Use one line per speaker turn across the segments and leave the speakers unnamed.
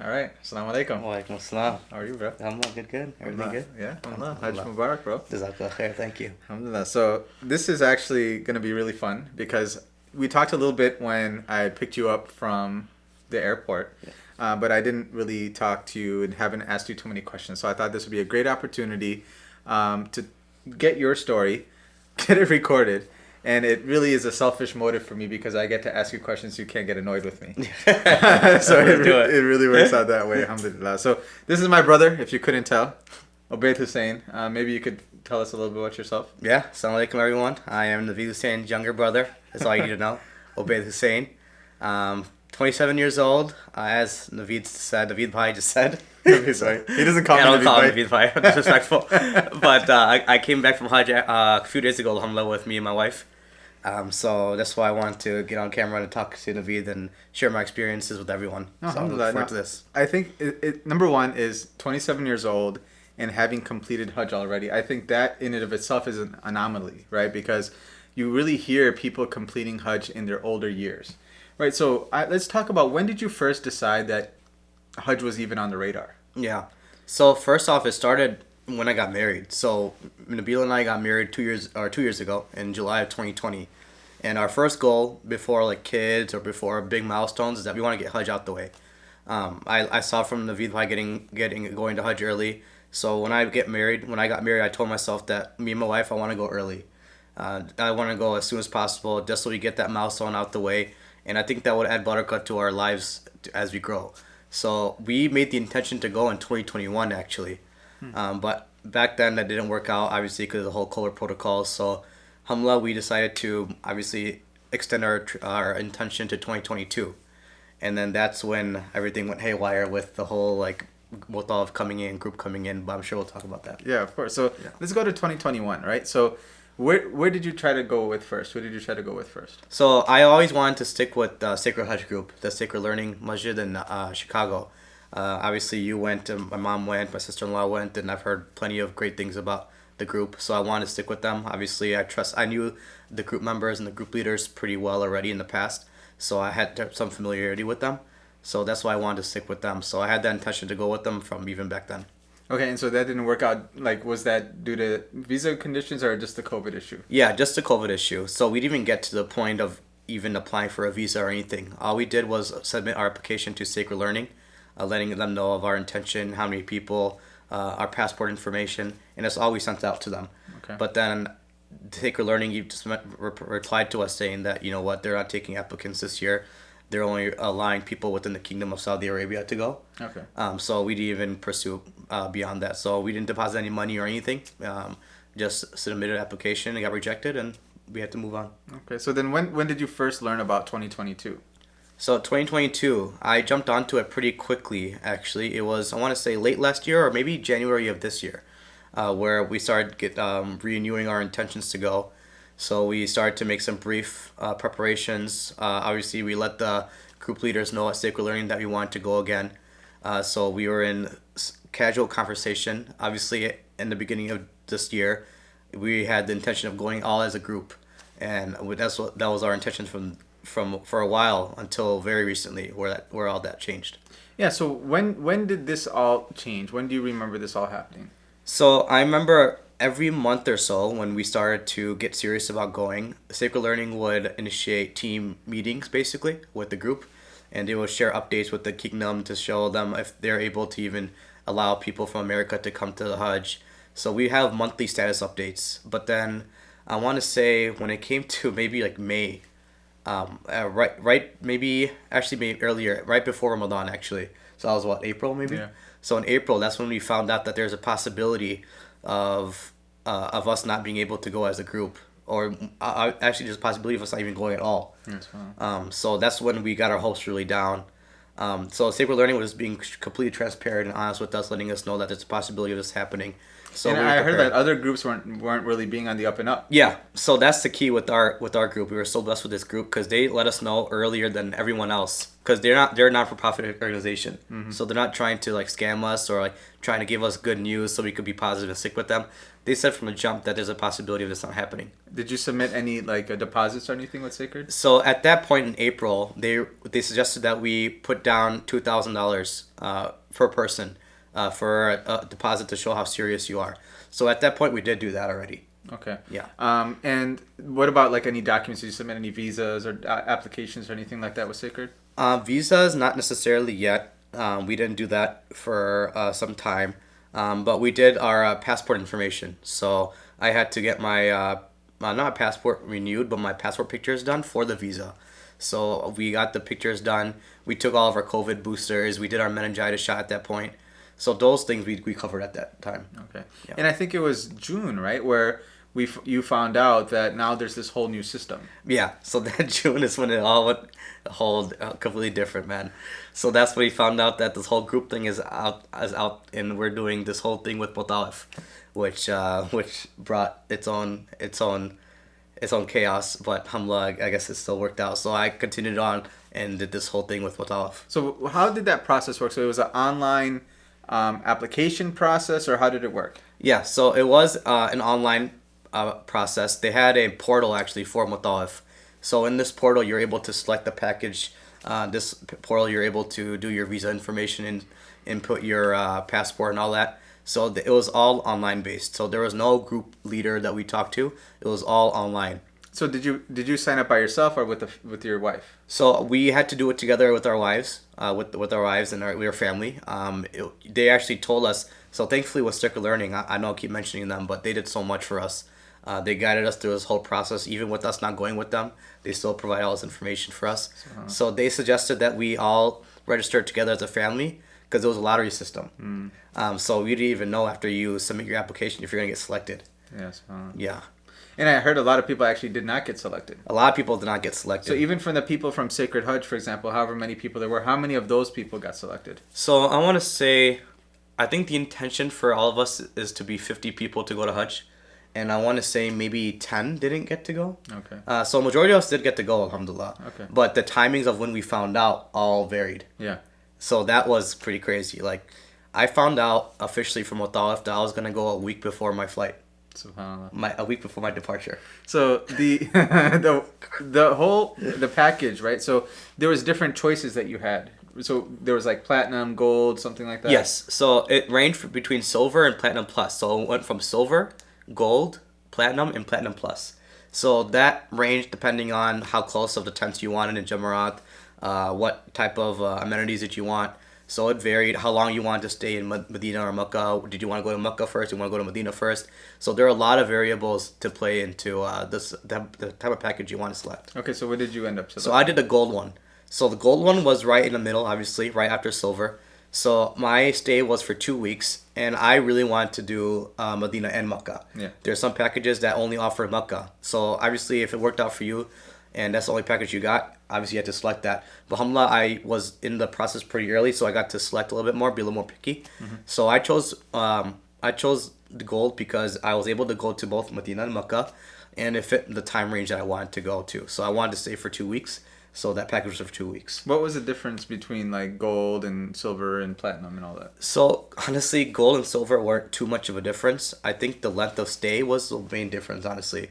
All right. Assalamu alaikum.
Walaikum assalam.
How are you, bro?
Alhamdulillah, good. Everything good?
Yeah. Alhamdulillah. Hajj
Alhamdulillah.
Mubarak, bro.
Jazakallah khair, thank you.
Alhamdulillah. So this is actually going to be really fun because we talked a little bit when I picked you up from the airport, but I didn't really talk to you and haven't asked you too many questions. So I thought this would be a great opportunity to get your story, get it recorded. And it really is a selfish motive for me because I get to ask you questions, you can't get annoyed with me. So it really works out that way, alhamdulillah. So this is my brother, if you couldn't tell, Ubaid Hussein. Maybe you could tell us a little bit about yourself.
Yeah, assalamu alaikum everyone. I am Naveed Hussein's younger brother. That's all you need to know. Ubaid Hussein. 27 years old. As Naveed Bhai just said.
Sorry. He doesn't call me
I don't call him
Naveed
Naveed Bhai. I'm disrespectful. But I came back from Hajj a few days ago, alhamdulillah, with me and my wife. So that's why I wanted to get on camera and talk to Naveed and share my experiences with everyone.
No,
so I look forward to this.
I think number one is 27 years old and having completed Hajj already. I think that in and of itself is an anomaly, right? Because you really hear people completing Hajj in their older years, right? So let's talk about when did you first decide that Hajj was even on the radar?
Yeah. So first off, it started when I got married. So Nabila and I got married 2 years ago in July of 2020. And our first goal before like kids or before big milestones is that we want to get Hajj out the way. I saw from Naveed Bhai going to Hajj early. So when I got married, I told myself that me and my wife, I want to go early. I want to go as soon as possible just so we get that milestone out the way. And I think that would add barakah to our lives as we grow. So we made the intention to go in 2021 actually. But back then that didn't work out, obviously, because of the whole COVID protocols. So, alhamdulillah, we decided to obviously extend our intention to 2022. And then that's when everything went haywire with the whole, like, Motawif group coming in. But I'm sure we'll talk about that.
Yeah, of course. So let's go to 2021, right? So where did you try to go with first? Who did you try to go with first?
So, I always wanted to stick with the Sacred Hajj group, the Sacred Learning Masjid in Chicago. Obviously, you went, my mom went, my sister-in-law went, and I've heard plenty of great things about the group. So I wanted to stick with them. Obviously, I knew the group members and the group leaders pretty well already in the past. So I had some familiarity with them. So that's why I wanted to stick with them. So I had that intention to go with them from even back then.
Okay, and so that didn't work out. Like, was that due to visa conditions or just the COVID issue?
Yeah, just a COVID issue. So we didn't even get to the point of even applying for a visa or anything. All we did was submit our application to Sacred Learning, letting them know of our intention, how many people, our passport information, and that's all we sent out to them.
Okay.
But then Sacred Learning, you just replied to us saying that, you know what, they're not taking applicants this year. They're only allowing people within the Kingdom of Saudi Arabia to go.
Okay.
So we didn't even pursue beyond that. So we didn't deposit any money or anything. Just submitted an application and got rejected, and we had to move on.
Okay, so then when did you first learn about 2022?
So 2022, I jumped onto it pretty quickly, actually. It was, I want to say, late last year or maybe January of this year, where we started renewing our intentions to go. So we started to make some brief preparations. Obviously, we let the group leaders know at Sacred Learning that we wanted to go again. So we were in casual conversation. Obviously, in the beginning of this year, we had the intention of going all as a group. And that was our intention from for a while until very recently where all that changed.
Yeah, so when did this all change? When do you remember this all happening?
So I remember every month or so when we started to get serious about going, Sacred Learning would initiate team meetings basically with the group, and they would share updates with the kingdom to show them if they're able to even allow people from America to come to the Hajj. So we have monthly status updates. But then I want to say when it came to maybe like May, maybe earlier, right before Ramadan actually. So that was what, April maybe?
Yeah.
So in April, that's when we found out that there's a possibility of us not being able to go as a group, or actually there's a possibility of us not even going at all.
That's fine.
So that's when we got our hopes really down. So Sacred Learning was being completely transparent and honest with us, letting us know that there's a possibility of this happening. So
and
we were
I heard
prepared.
that other groups weren't really being on the up and up.
Yeah, so that's the key with our group. We were so blessed with this group because they let us know earlier than everyone else because they're a non-for-profit organization, so they're not trying to like scam us or like trying to give us good news so we could be positive and stick with them. They said from the jump that there's a possibility of this not happening.
Did you submit any like deposits or anything with Sacred?
So at that point in April, they suggested that we put down $2,000 per person for a deposit to show how serious you are. So at that point, we did do that already.
Okay.
Yeah.
And what about like any documents? Did you submit any visas or applications or anything like that with Sacred?
Visas, not necessarily yet. We didn't do that for some time. But we did our passport information. So I had to get my, not passport renewed, but my passport pictures done for the visa. So we got the pictures done. We took all of our COVID boosters. We did our meningitis shot at that point. So those things we covered at that time.
Okay.
Yeah.
And I think it was June, right, where you found out that now there's this whole new system.
Yeah. So that June is when it all went completely different, man. So that's when we found out that this whole group thing is out, and we're doing this whole thing with Motawif, which brought its own chaos. But alhamdulillah, I guess it still worked out. So I continued on and did this whole thing with Motawif.
So how did that process work? So it was an online application process, or how did it work?
Yeah, so it was an online process. They had a portal actually for Motawif. So in this portal, you're able to select the package. This portal, you're able to do your visa information and input your passport and all that. So it was all online based. So there was no group leader that we talked to. It was all online.
So did you sign up by yourself or with your wife?
So we had to do it together with our wives, with our wives and our family. They actually told us. So thankfully with Circle Learning, I know I keep mentioning them, but they did so much for us. They guided us through this whole process, even with us not going with them. They still provide all this information for us. So they suggested that we all register together as a family because it was a lottery system. So we didn't even know after you submit your application if you're gonna get selected.
Yes.
Yeah.
And I heard a lot of people actually did not get selected.
A lot of people did not get selected.
So even from the people from Sacred Hajj, for example, however many people there were, how many of those people got selected?
So I want to say, I think the intention for all of us is to be 50 people to go to Hajj. And I want to say maybe 10 didn't get to go.
Okay.
So majority of us did get to go, alhamdulillah.
Okay.
But the timings of when we found out all varied.
Yeah.
So that was pretty crazy. Like, I found out officially from Motawif that I was going to go a week before my flight.
SubhanAllah.
A week before my departure.
So the the package, right? So there was different choices that you had. So there was like platinum, gold, something like that.
Yes. So it ranged between silver and platinum plus. So it went from silver, gold, platinum, and platinum plus. So that ranged depending on how close of the tents you wanted in Jamarat, what type of amenities that you want. So it varied how long you wanted to stay in Madina or Makkah. Did you want to go to Makkah first? Did you want to go to Madina first? So there are a lot of variables to play into the type of package you want to select.
Okay, so what did you end up selecting?
So I did the gold one. So the gold one was right in the middle, obviously, right after silver. So my stay was for 2 weeks, and I really wanted to do Madina and Makkah.
Yeah.
There's some packages that only offer Makkah. So obviously, if it worked out for you, and that's the only package you got, obviously you had to select that. But alhamdulillah, I was in the process pretty early, so I got to select a little bit more, be a little more picky. Mm-hmm. So I chose the gold because I was able to go to both Madina and Makkah, and it fit the time range that I wanted to go to. So I wanted to stay for 2 weeks. So that package was for 2 weeks.
What was the difference between like gold and silver and platinum and all that?
So honestly, gold and silver weren't too much of a difference. I think the length of stay was the main difference, honestly.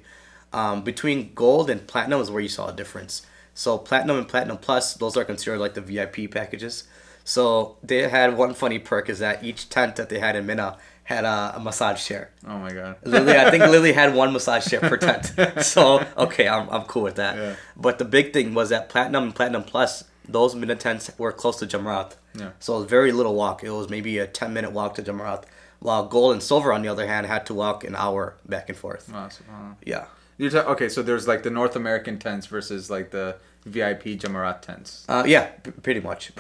Between gold and platinum is where you saw a difference. So platinum and platinum plus, those are considered like the VIP packages. So they had one funny perk is that each tent that they had in Mina had a massage chair.
Oh my god.
I think Lily had one massage chair per tent. So okay, I'm cool with that.
Yeah.
But the big thing was that platinum and platinum plus, those Mina tents were close to Jamarat.
Yeah.
So it was very little walk. It was maybe a 10-minute walk to Jamarat. While gold and silver, on the other hand, had to walk an hour back and forth.
Wow,
Yeah.
Okay, so there's like the North American tents versus like the VIP Jamarat tents.
Yeah, pretty much.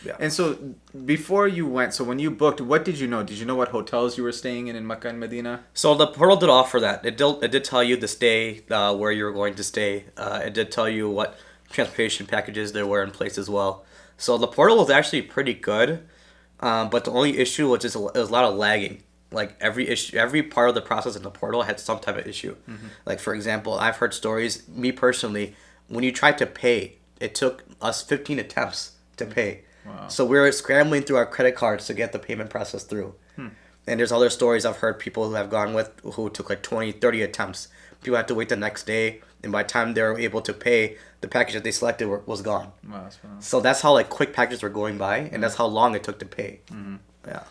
Yeah.
And so before you went, so when you booked, what did you know? Did you know what hotels you were staying in Makkah and Medina?
So the portal did offer that. It did tell you the stay, where you were going to stay. It did tell you what transportation packages there were in place as well. So the portal was actually pretty good, but the only issue was just it was a lot of lagging. like every issue, every part of the process in the portal had some type of issue. Like for example, I've heard stories. Me personally, when you tried to pay, it took us 15 attempts to pay.
Wow.
So we were scrambling through our credit cards to get the payment process through. And there's other stories I've heard people who have gone with who took like 20, 30 attempts. People had to wait the next day, and by the time they were able to pay, the package that they selected was gone.
Wow, that's phenomenal.
So that's how like quick packages were going by, and that's how long it took to pay. Yeah.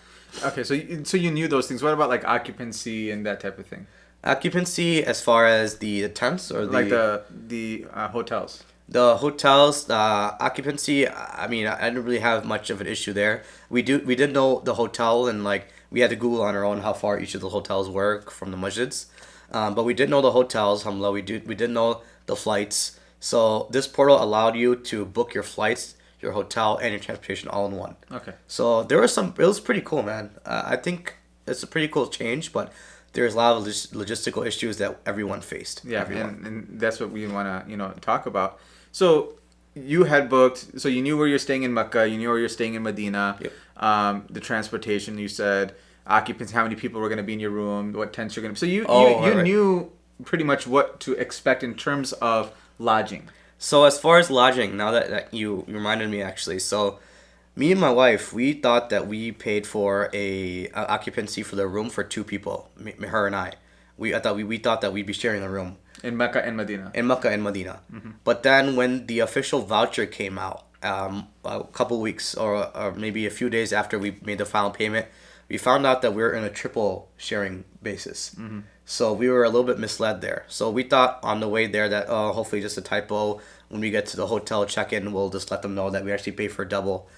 Okay, so you knew those things. What about like occupancy and that type of thing?
Occupancy as far as the tents or
Like the hotels.
the hotels, occupancy. I mean, I didn't really have much of an issue there. We did know the hotel, and like we had to Google on our own how far each of the hotels were from the masjids. But we did know the hotels, alhamdulillah. We did know the flights. So this portal allowed you to book your flights, your hotel, and your transportation all in one.
Okay.
So there was it was pretty cool, man. I think it's a pretty cool change, but there's a lot of logistical issues that everyone faced.
Yeah,
everyone.
and that's what we want to talk about. So you had booked, so you knew where you're staying in Makkah, you knew where you're staying in Medina.
Yep.
The transportation, you said occupancy, how many people were going to be in your room, what tents you're going to. So you
right.
knew pretty much what to expect in terms of lodging.
So as far as lodging, now that you reminded me actually, so me and my wife, we thought that we paid for a occupancy for the room for two people, her and I. We thought that we'd be sharing a room.
In Mecca and Medina.
In Makkah and Madina. But then when the official voucher came out, a couple weeks or maybe a few days after we made the final payment, we found out that we were in a triple sharing basis. So we were a little bit misled there. So we thought on the way there that, hopefully just a typo. When we get to the hotel check-in, we'll just let them know that we actually paid for double.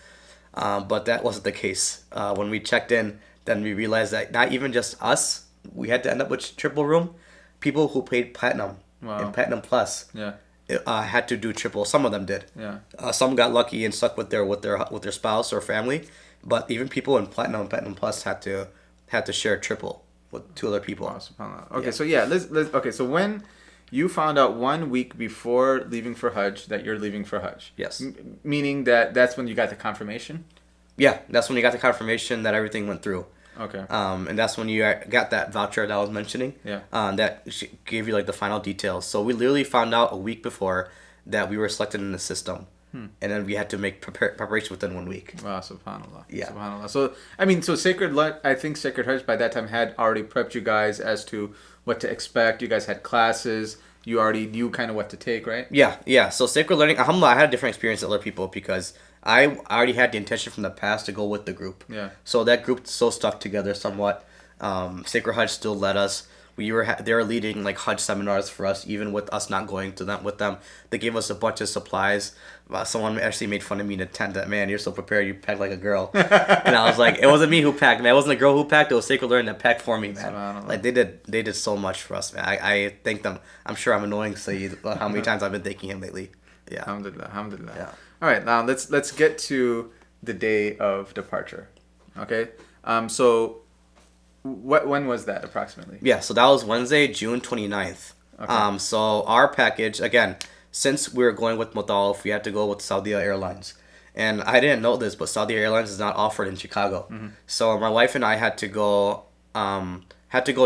But that wasn't the case. When we checked in, then we realized that not even just us, we had to end up with triple room. People who paid platinum and platinum plus had to do triple. Some of them did.
Yeah.
Some got lucky and stuck with their spouse or family, but even people in platinum and platinum plus had to share triple with two other people.
Wow, subhanAllah. Okay, so let's okay. So when you found out 1 week before leaving for Hajj that you're leaving for Hajj.
Yes.
Meaning that's when you got the confirmation?
Yeah, that's when you got the confirmation that everything went through.
Okay.
And that's when you got that voucher that I was mentioning.
Yeah.
That gave you like the final details. So we literally found out a week before that we were selected in the system. And then we had to make preparation within 1 week.
Wow, subhanAllah.
Yeah.
Subhanallah. So, I mean, I think Sacred Hajj by that time had already prepped you guys as to what to expect. You guys had classes. You already knew kind of what to take, right?
Yeah. So Sacred Learning, alhamdulillah, I had a different experience than other people because I already had the intention from the past to go with the group.
Yeah.
So that group still stuck together somewhat. Sacred Hajj still led us. They were leading like Hajj seminars for us, even with us not going to them with them. They gave us a bunch of supplies. Someone actually made fun of me in a tent that, man, you're so prepared, you packed like a girl. And I was like, it wasn't me who packed, man. It wasn't a girl who packed, it was Sacred Learning that packed for me, man. Like they did so much for us, man. I thank them. I'm sure I'm annoying Saeed how many times I've been thanking him lately. Yeah.
Alhamdulillah. Yeah. All
Yeah.
right, now let's get to the day of departure. Okay? So when was that approximately?
Yeah, so that was Wednesday, June 29th.
Okay.
So our package, again, since we were going with Motawif, we had to go with Saudi Airlines. And I didn't know this, but Saudi Airlines is not offered in Chicago. So my wife and I had to go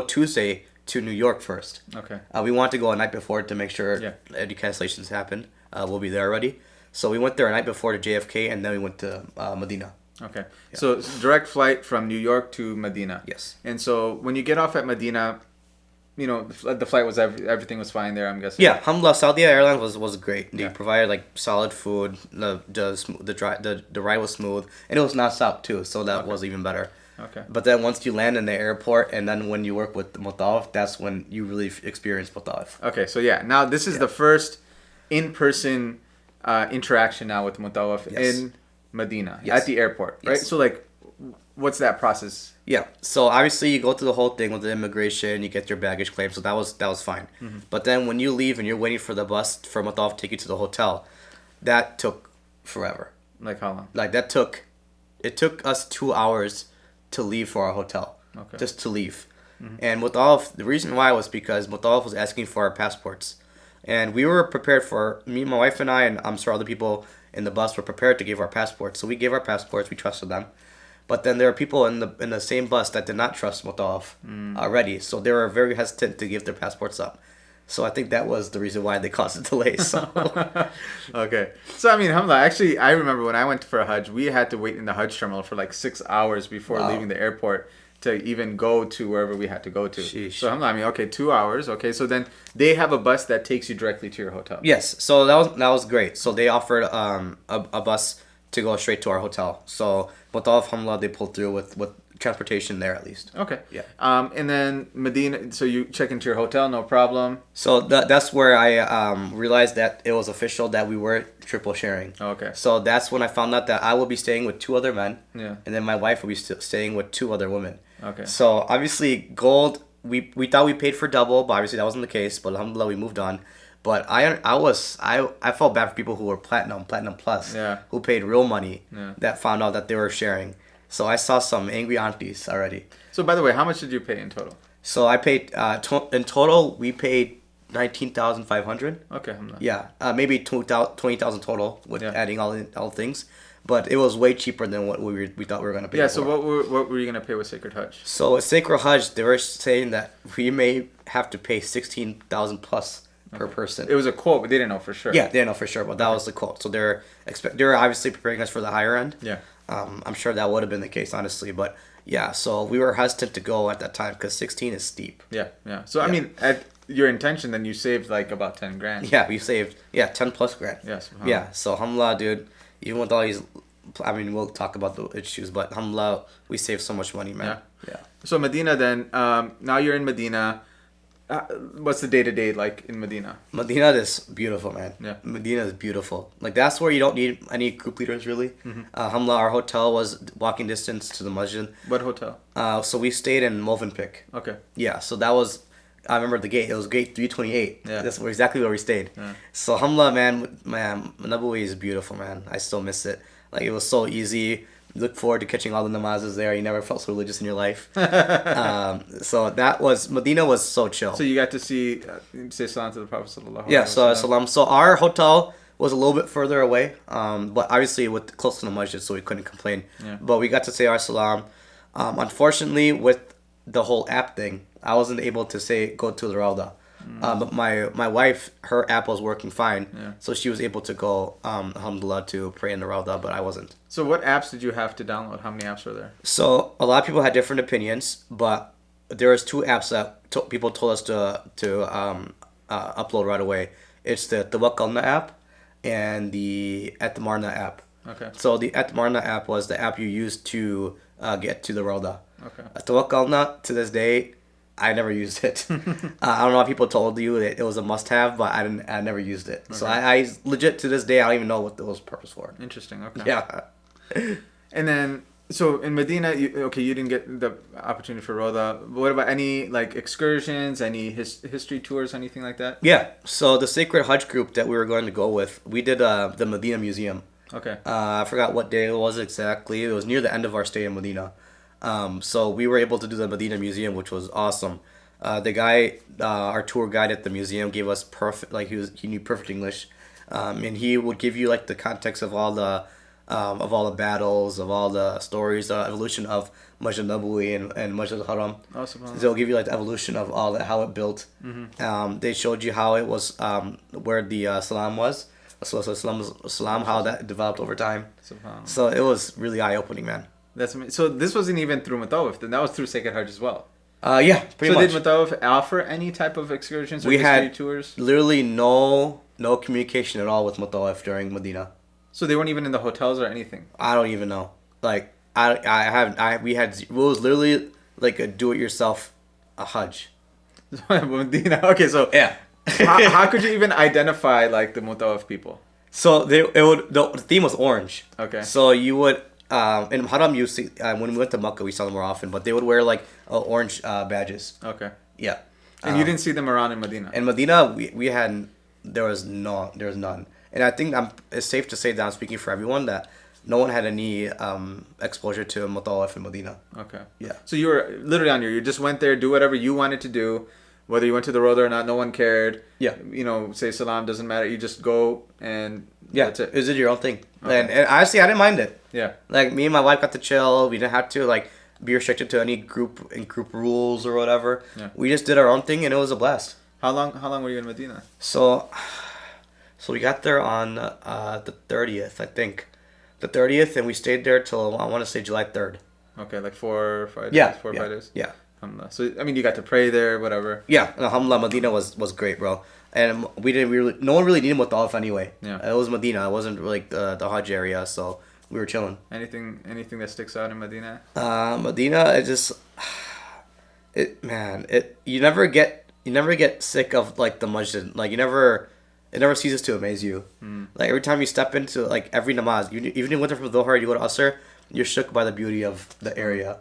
Tuesday to New York first.
Okay.
We wanted to go a night before to make sure the cancellations happened. We'll be there already. So we went there a night before to JFK, and then we went to Medina.
Okay. Yeah. So it's direct flight from New York to Medina.
Yes.
And so when you get off at Medina, the flight was everything was fine there, I'm guessing.
Yeah, alhamdulillah, Saudi Airlines was great. They
Yeah.
provided like solid food. The ride was smooth, and it was nonstop too, so that was even better.
Okay.
But then once you land in the airport, and then when you work with Motawif, that's when you really experience Motawif.
Okay, so now this is the first in-person interaction now with Motawif in Medina at the airport, right?
Yes.
So what's that process?
Yeah, so obviously you go through the whole thing with the immigration, you get your baggage claim, so that was fine. But then when you leave and you're waiting for the bus for Motawif to take you to the hotel, that took forever.
Like how long?
Like it took us 2 hours to leave for our hotel.
Okay.
Just to leave. And Motawif, the reason why was because Motawif was asking for our passports. And we were prepared me, my wife and I, and I'm sure other people in the bus were prepared to give our passports. So we gave our passports, we trusted them. But then there are people in the same bus that did not trust Motawif already, so they were very hesitant to give their passports up. So I think that was the reason why they caused a delay. So
Okay. So I mean, alhamdulillah, actually, I remember when I went for a Hajj, we had to wait in the Hajj terminal for like 6 hours before leaving the airport to even go to wherever we had to go to.
Sheesh.
So alhamdulillah, I mean, okay, 2 hours. Okay, so then they have a bus that takes you directly to your hotel.
yes, so that was great. So they offered a bus to go straight to our hotel. So Motawif, alhamdulillah, they pulled through with transportation there at least.
Okay.
Yeah.
And then Medina, so you check into your hotel, no problem.
So that's where I realized that it was official that we were triple sharing.
Okay.
So that's when I found out that I will be staying with 2 other men.
Yeah.
And then my wife will be staying with 2 other women.
Okay.
So obviously gold, we thought we paid for double, but obviously that wasn't the case. But alhamdulillah, we moved on. But I felt bad for people who were platinum plus,
Yeah.
who paid real money,
Yeah.
that found out that they were sharing. So I saw some angry aunties already.
So by the way, how much did you pay in total?
So I paid in total we paid 19,500.
Okay. Alhamdulillah.
Yeah, maybe 20,000 total with
Yeah.
adding all things, but it was way cheaper than what we thought we were gonna pay.
Yeah.
for.
So what were you gonna pay with Sacred Hajj?
So with Sacred Hajj, they were saying that we may have to pay 16,000 plus per person.
It was a quote, but they didn't know for sure.
Yeah, they didn't know for sure, but that was the quote. So they're obviously preparing us for the higher end.
Yeah.
I'm sure that would have been the case, honestly, but yeah. So we were hesitant to go at that time because 16 is steep.
Yeah. Yeah. So I mean, at your intention, then you saved like about 10 grand.
Yeah, we saved 10 plus grand.
Yes.
Yeah, so alhamdulillah, dude, even with all these, I mean, we'll talk about the issues, but alhamdulillah, we saved so much money, man. Yeah.
So Medina, then now you're in Medina. What's the day-to-day like in Medina?
Madina is beautiful, man.
Yeah.
Madina is beautiful. Like, that's where you don't need any group leaders, really. Alhamdulillah, our hotel was walking distance to the masjid.
What hotel?
So we stayed in Movenpick.
Okay.
Yeah, so that was, I remember the gate. It was gate 328.
Yeah.
That's exactly where we stayed.
Yeah.
So alhamdulillah, man, Nabawi is beautiful, man. I still miss it. Like, it was so easy. Look forward to catching all the namazes there. You never felt so religious in your life. So that was, Medina was so chill.
So you got to say salam to the Prophet sallallahu
Yeah,
alaihi
so
wasallam.
salam. So our hotel was a little bit further away, but obviously with close to the masjid, so we couldn't complain.
Yeah.
But we got to say our salam. Unfortunately, with the whole app thing, I wasn't able to go to the Rawda. But my wife, her app was working fine,
Yeah.
so she was able to go, alhamdulillah, to pray in the Rawda, but I wasn't.
So what apps did you have to download? How many apps were there?
So a lot of people had different opinions, but there was 2 apps that people told us to upload right away. It's the Tawakkalna app and the Atmarna app.
Okay.
So the Atmarna app was the app you used to get to the Rawda.
Okay.
Tawakkalna, to this day, I never used it. I don't know if people told you that it was a must-have, but I never used it. So I legit, to this day, I don't even know what it was purpose for.
Interesting. Okay.
Yeah.
And then, so in Medina, you didn't get the opportunity for Roda. What about any like excursions, any history tours, anything like that?
Yeah. So the Sacred Hajj group that we were going to go with, we did the Medina Museum.
Okay.
I forgot what day it was exactly. It was near the end of our stay in Medina. So we were able to do the Medina Museum, which was awesome. The guy, our tour guide at the museum, gave us perfect, like he knew perfect English, and he would give you like the context of all the battles, of all the stories, the evolution of Masjid Nabawi and Masjid Haram.
Awesome.
They'll give you like the evolution of all that, how it built. They showed you how it was, where the Salam was. So Salam, how that developed over time.
Subhanallah.
So it was really eye opening, man.
That's amazing. So this wasn't even through Motawif, then that was through Sacred Hajj as well.
Yeah, pretty much.
So did Motawif offer any type of excursions or
We
history
had
tours?
literally no communication at all with Motawif during Medina.
So they weren't even in the hotels or anything.
I don't even know. Like it was literally like a do-it-yourself Hajj.
Medina. Okay, so
Yeah.
how could you even identify like the Motawif people?
So the theme was orange.
Okay.
So you would in Haram you see when we went to Makkah we saw them more often, but they would wear like orange badges.
Okay.
Yeah.
And you didn't see them around in Medina.
In Medina we had there was none. And I think it's safe to say that I'm speaking for everyone that no one had any exposure to Motawif in Medina.
Okay.
Yeah.
So you were literally on you just went there, do whatever you wanted to do. Whether you went to the road or not, no one cared.
Yeah.
You know, say salam, doesn't matter. You just go and
Yeah,
that's it.
it did your own thing.
Okay.
And honestly, I didn't mind it.
Yeah.
Like, me and my wife got to chill. We didn't have to, like, be restricted to any group rules or whatever.
Yeah.
We just did our own thing, and it was a blast.
How long were you in Medina?
So we got there on the 30th, I think. The 30th, and we stayed there till, I want to say, July 3rd.
Okay, like 4 or 5 days?
Yeah.
4 or
yeah,
5 days?
Yeah.
Alhamdulillah. So, I mean, you got to pray there, whatever.
Yeah, alhamdulillah, Medina was great, bro. And no one really needed Motawif anyway.
Yeah.
It was Medina. It wasn't like the Hajj area, so we were chilling.
Anything that sticks out in Medina?
Medina, you never get sick of like the masjid. Like it never ceases to amaze you. Like every time you step into like every namaz, even if you went there from Dhuhr, you go to Asr, you're shook by the beauty of the area.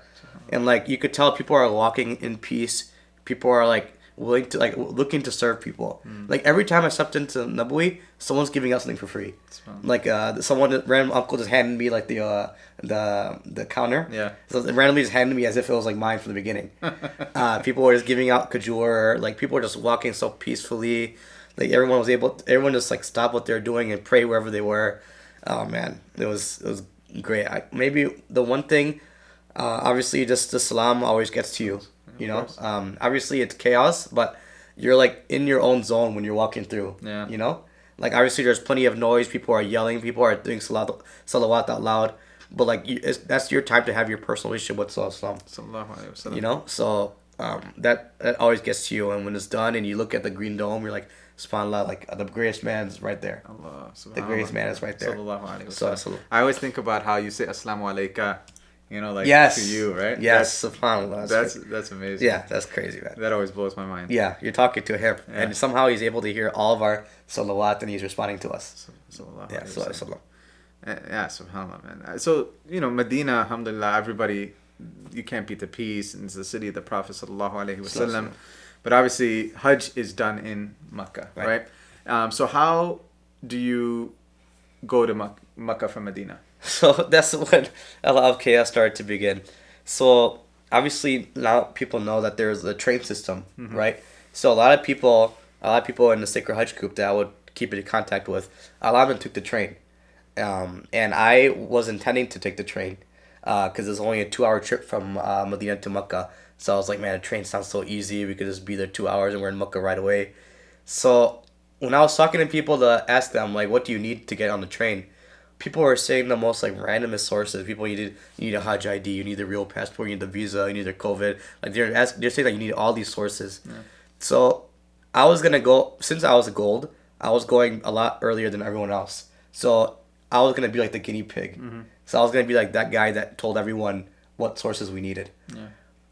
And like you could tell people are walking in peace. People are like willing to like looking to serve people. Like every time I stepped into Nabawi, someone's giving out something for free. Like random uncle just handed me like the counter.
Yeah.
So randomly just handed me as if it was like mine from the beginning. People were just giving out kajur. Like people were just walking so peacefully. Like everyone just like stopped what they're doing and pray wherever they were. Oh man, it was great. Maybe the one thing, obviously just the salam always gets to you. You know, obviously it's chaos, but you're like in your own zone when you're walking through.
Yeah.
You know, like obviously there's plenty of noise. People are yelling. People are doing salawat out loud. But like that's your time to have your personal relationship with Sallallahu
Alaihi Wasallam.
You know, so that always gets to you. And when it's done, and you look at the green dome, you're like, SubhanAllah, like the greatest man is right there.
Allah,
the greatest man is right there.
Sallallahu Alaihi
So,
Wasallam. I always think about how you say Assalamu Alaikum. You know, like
yes.
to you, right?
Yes, SubhanAllah.
That's amazing.
Yeah, that's crazy, man.
That always blows my mind.
Yeah, you're talking to him,
Yeah.
and somehow he's able to hear all of our salawat, and he's responding to us.
Sallallahu
Yeah,
Alaihi Wasallam.
sallallahu.
Yeah, subhanAllah, man. So, you know, Medina, alhamdulillah, everybody, you can't beat the peace, and it's the city of the Prophet sallallahu alaihi wasallam. But obviously, Hajj is done in Makkah, right? So how do you go to Makkah from Medina?
So that's when a lot of chaos started to begin. So obviously now people know that there's a train system, right? So a lot of people in the Sacred Hajj group that I would keep in contact with, a lot of them took the train. And I was intending to take the train because it's only a 2-hour trip from Madina to Makkah. So I was like, man, a train sounds so easy. We could just be there 2 hours and we're in Makkah right away. So when I was talking to people to ask them, like, what do you need to get on the train? People were saying the most like randomest sources. People you need a Hajj ID, you need the real passport, you need the visa, you need the COVID. Like they're saying that you need all these sources. Yeah. So I was gonna go, since I was a gold, I was going a lot earlier than everyone else. So I was gonna be like the guinea pig. So I was gonna be like that guy that told everyone what sources we needed. Yeah.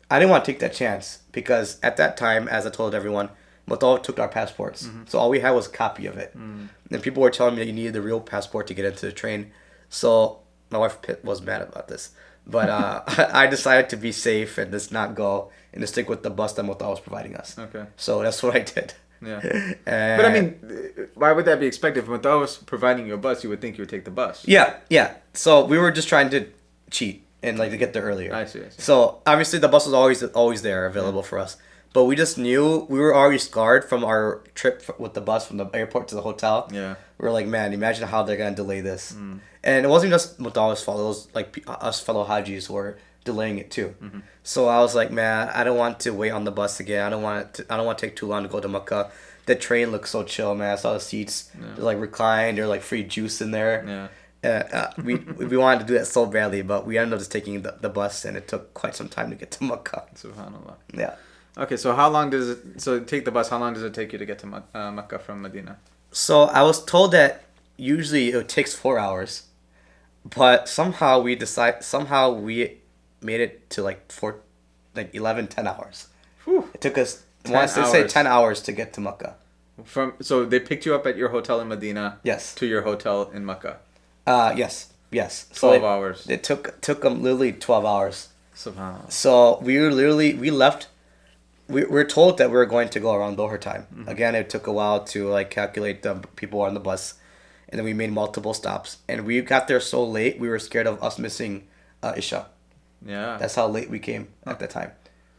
I didn't want to take that chance because at that time, as I told everyone, Motawif took our passports. So all we had was a copy of it. And people were telling me that you needed the real passport to get into the train. So my wife was mad about this. But I decided to be safe and just not go and to stick with the bus that Motawif was providing us. Okay. So that's what I did.
Yeah. But I mean, why would that be expected? If Motawif was providing you a bus, you would think you would take the bus.
Yeah. So we were just trying to cheat and like to get there earlier.
I see.
So obviously the bus was always there available for us. But we just knew we were already scarred from our trip with the bus from the airport to the hotel. Yeah. We were like, man, imagine how they're going to delay this. And it wasn't just Mutawif's fault. It was like us fellow Hajis who were delaying it too. So I was like, man, I don't want to wait on the bus again. I don't want to take too long to go to Makkah. The train looked so chill, man. I saw the seats. They're like reclined. There's like free juice in there. Yeah. We wanted to do that so badly, but we ended up just taking the bus, and it took quite some time to get to Makkah.
Subhanallah.
Yeah.
Okay, so take the bus, how long does it take you to get to Makkah from Medina? So
I was told that usually it takes 4 hours, but somehow we made it to like 10 hours. Whew. It took us, I want to say 10 hours to get to Makkah.
So they picked you up at your hotel in Medina.
Yes.
To your hotel in Makkah.
Yes.
12 hours.
It took them literally 12 hours.
Subhanallah.
So we left. We were told that we were going to go around Dhuhr time. Again, it took a while to like calculate the people on the bus, and then we made multiple stops. And we got there so late, we were scared of us missing Isha. Yeah. That's how late we came at that time.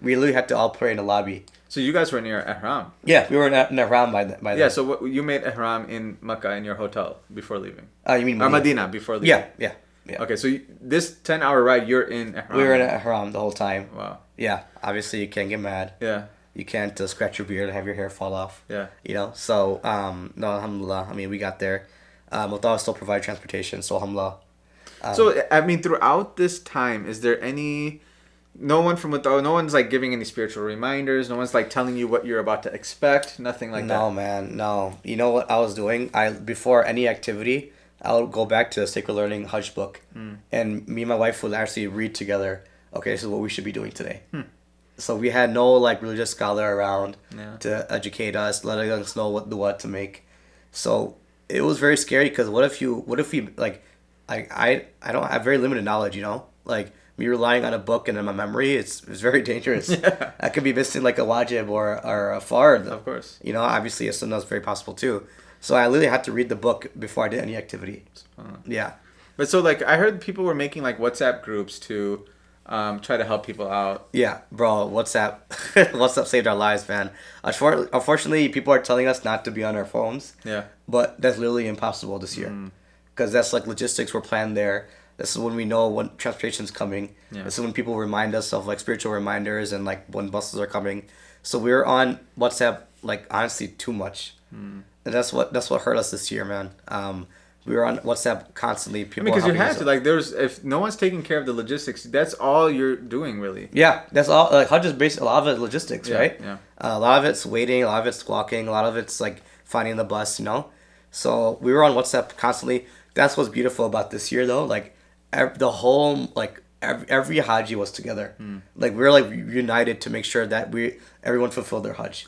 We literally had to all pray in the lobby.
So you guys were near Ihram.
Yeah, we were in Ihram by then.
Yeah, so what, you made Ihram in Makkah in your hotel before leaving.
You mean
Medina before leaving?
Yeah.
Okay, so this 10-hour ride, you're in Ihram.
We were in Ihram the whole time.
Wow.
Yeah, obviously you can't get mad.
Yeah.
You can't scratch your beard and have your hair fall off.
Yeah.
You know, so, no, alhamdulillah. I mean, we got there. Motawif still provide transportation, so alhamdulillah.
So, I mean, throughout this time, is there no one from Motawif, no one's like giving any spiritual reminders, no one's like telling you what you're about to expect, nothing like that?
No, man, no. You know what I was doing? Before any activity, I would go back to the Sacred Learning Hajj book, and me and my wife would actually read together, okay, this is what we should be doing today. So we had no like religious scholar around to educate us, letting us know what to make. So it was very scary because what if we like, I don't have very limited knowledge, you know, like me relying on a book and in my memory, it's very dangerous. Yeah. I could be missing like a wajib or a fard.
Of course.
You know, obviously a sunnah is very possible too. So I literally had to read the book before I did any activity. Yeah.
But so like I heard people were making like WhatsApp groups to try to help people out.
Yeah, bro, WhatsApp saved our lives, man. Unfortunately, people are telling us not to be on our phones.
Yeah.
But that's literally impossible this year. Because that's like logistics were planned there. This is when we know when transportation's coming. Yeah. This is when people remind us of like spiritual reminders and like when buses are coming. So we're on WhatsApp like honestly too much. And that's what hurt us this year, man. We were on WhatsApp constantly. People
because you had to like if no one's taking care of the logistics, that's all you're doing really.
Yeah, that's all. Like Hajj is based a lot of it is logistics, right?
Yeah.
A lot of it's waiting, a lot of it's walking, a lot of it's like finding the bus, you know. So we were on WhatsApp constantly. That's what's beautiful about this year, though. Like the whole every Haji was together. Like we were like united to make sure that everyone fulfilled their Hajj.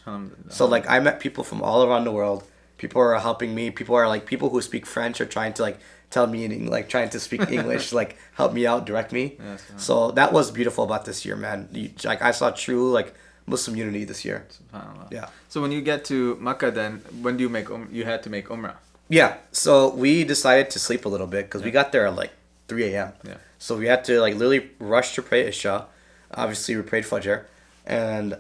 So like I met people from all around the world. People are helping me. People who speak French are trying to like tell me like trying to speak English, like help me out, direct me. Yeah, so that was beautiful about this year, man. Like I saw true like Muslim unity this year. Yeah.
So when you get to Makkah, then when do you you had to make Umrah?
Yeah. So we decided to sleep a little bit because we got there at like 3 a.m. Yeah. So we had to like literally rush to pray Isha. Obviously, we prayed Fajr, and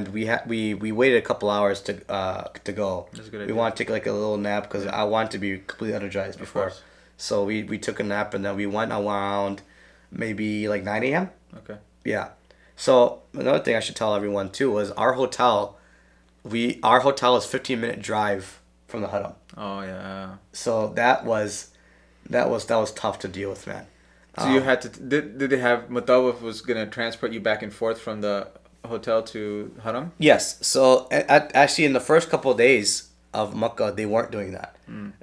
we waited a couple hours to go. That's a good idea. We want to take like a little nap because I want to be completely energized before. So we took a nap and then we went around maybe like 9 a.m.
Okay.
Yeah. So another thing I should tell everyone too was our hotel is 15-minute drive from the Haram.
Oh yeah.
So that was tough to deal with, man.
So you had to did they have Motawif was gonna transport you back and forth from the hotel to Haram?
Yes. So actually, in the first couple of days of Makkah, they weren't doing that.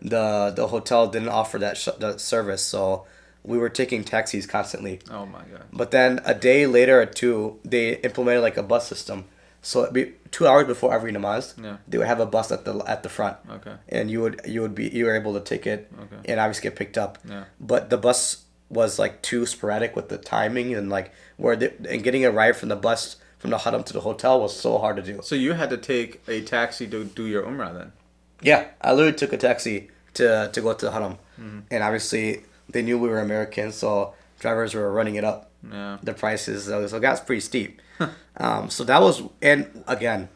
The hotel didn't offer that service, so we were taking taxis constantly.
Oh my god!
But then a day later or two, they implemented like a bus system. So it'd be 2 hours before every namaz, they would have a bus at the front. Okay. And you were able to take it and obviously get picked up. Yeah. But the bus was like too sporadic with the timing and like and getting a ride from the bus from the Haram to the hotel was so hard to do.
So you had to take a taxi to do your Umrah then? Yeah,
I literally took a taxi to go to the Haram. And obviously they knew we were Americans, so drivers were running it up. Yeah. The prices, so it got pretty steep. So that was, and again,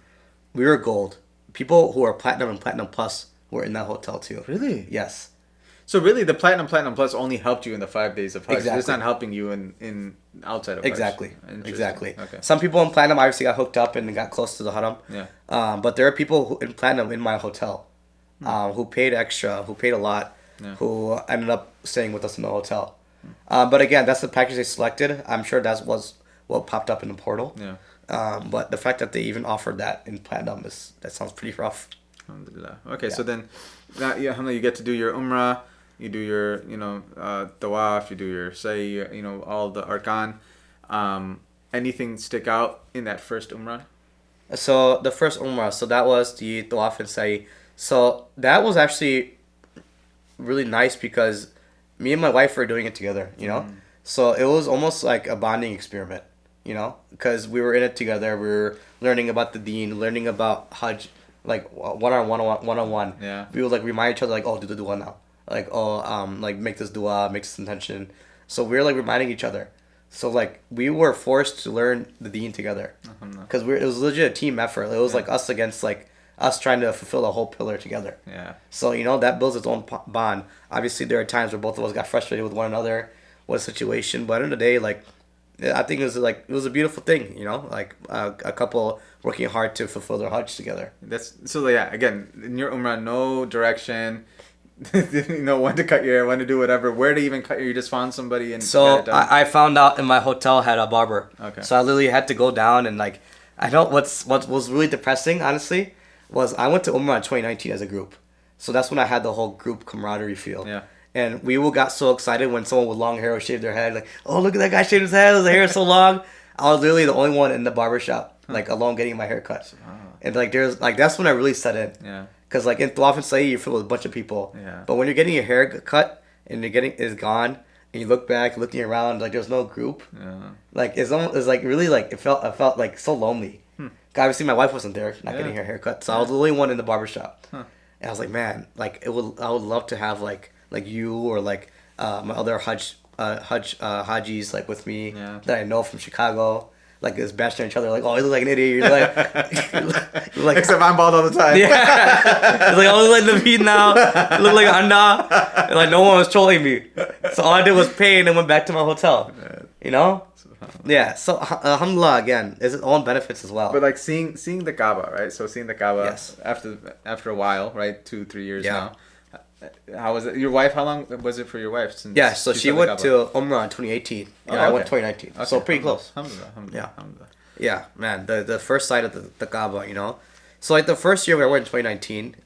we were gold. People who are platinum and platinum plus were in that hotel too.
Really?
Yes.
So really, the platinum plus only helped you in the 5 days of Hajj. Exactly. It's not helping you in outside of Hajj.
Exactly. Okay. Some people in platinum obviously got hooked up and got close to the Haram. Yeah. But there are people in platinum in my hotel, who paid extra, who paid a lot, who ended up staying with us in the hotel. But again, that's the package they selected. I'm sure that was what popped up in the portal. Yeah. But the fact that they even offered that in platinum that sounds pretty rough.
Alhamdulillah. Okay, so then, you get to do your Umrah. You do your, Tawaf, you do your Sa'i, all the Arkan. Anything stick out in that first Umrah?
So the first Umrah, so that was the Tawaf and Sa'i. So that was actually really nice because me and my wife were doing it together, So it was almost like a bonding experiment, because we were in it together. We were learning about the deen, learning about Hajj, like one-on-one. Yeah. We would like remind each other like, oh, do the dua now. Like, oh, like make this dua, make this intention. So we were like reminding each other. So like we were forced to learn the deen together, because it was legit a team effort. It was like us against like us trying to fulfill the whole pillar together.
Yeah.
So that builds its own bond. Obviously, there are times where both of us got frustrated with one another, what situation. But at the end of the day, like I think it was a beautiful thing. Like a couple working hard to fulfill their Hajj together.
That's so. Yeah. Again, in your Umrah, no direction. When to cut your hair, when to do whatever, where to even cut your. You just found somebody and
so
got it done.
I found out in my hotel had a barber.
Okay.
So I literally had to go down and like I know what was really depressing, honestly, was I went to Umrah in 2019 as a group. So that's when I had the whole group camaraderie feel.
Yeah.
And we all got so excited when someone with long hair would shave their head, like, oh, look at that guy shaved his head, his hair is so long. I was literally the only one in the barbershop, like alone getting my hair cut. And like there's like that's when I really set in.
Yeah.
Cause like in Tawaf and Slate, you're filled with a bunch of people.
Yeah.
But when you're getting your hair cut and is gone, and you look back, looking around, like there's no group.
Yeah.
Like it's like really like I felt like so lonely. Obviously my wife wasn't there, not getting her hair cut, so I was the only one in the barbershop. And I was like, man, like I would love to have like you or like my other Hajis like with me that I know from Chicago. Like just bashing each other, like, oh, you look like an idiot. You're like, you're like
Except I'm bald all the time.
Yeah. It's like, oh, look like Naveed now. You look like Anda. And like no one was trolling me. So all I did was pay and then went back to my hotel. Yeah. So alhamdulillah, again, it's its own benefits as well.
But like seeing the Kaaba, right? So seeing the Kaaba
Yes.
after a while, right? 2-3 years
Yeah.
now. How was it? Your wife? How long was it for your wife? Since
Yeah, so she
saw the
went
Kaaba?
to Umrah in 2018, and
Oh,
I went
okay.
2019.
Okay,
So pretty close.
Alhamdulillah.
Yeah.
Alhamdulillah.
Yeah, man, the first sight of the Kaaba, So like the first year when I went in 2019,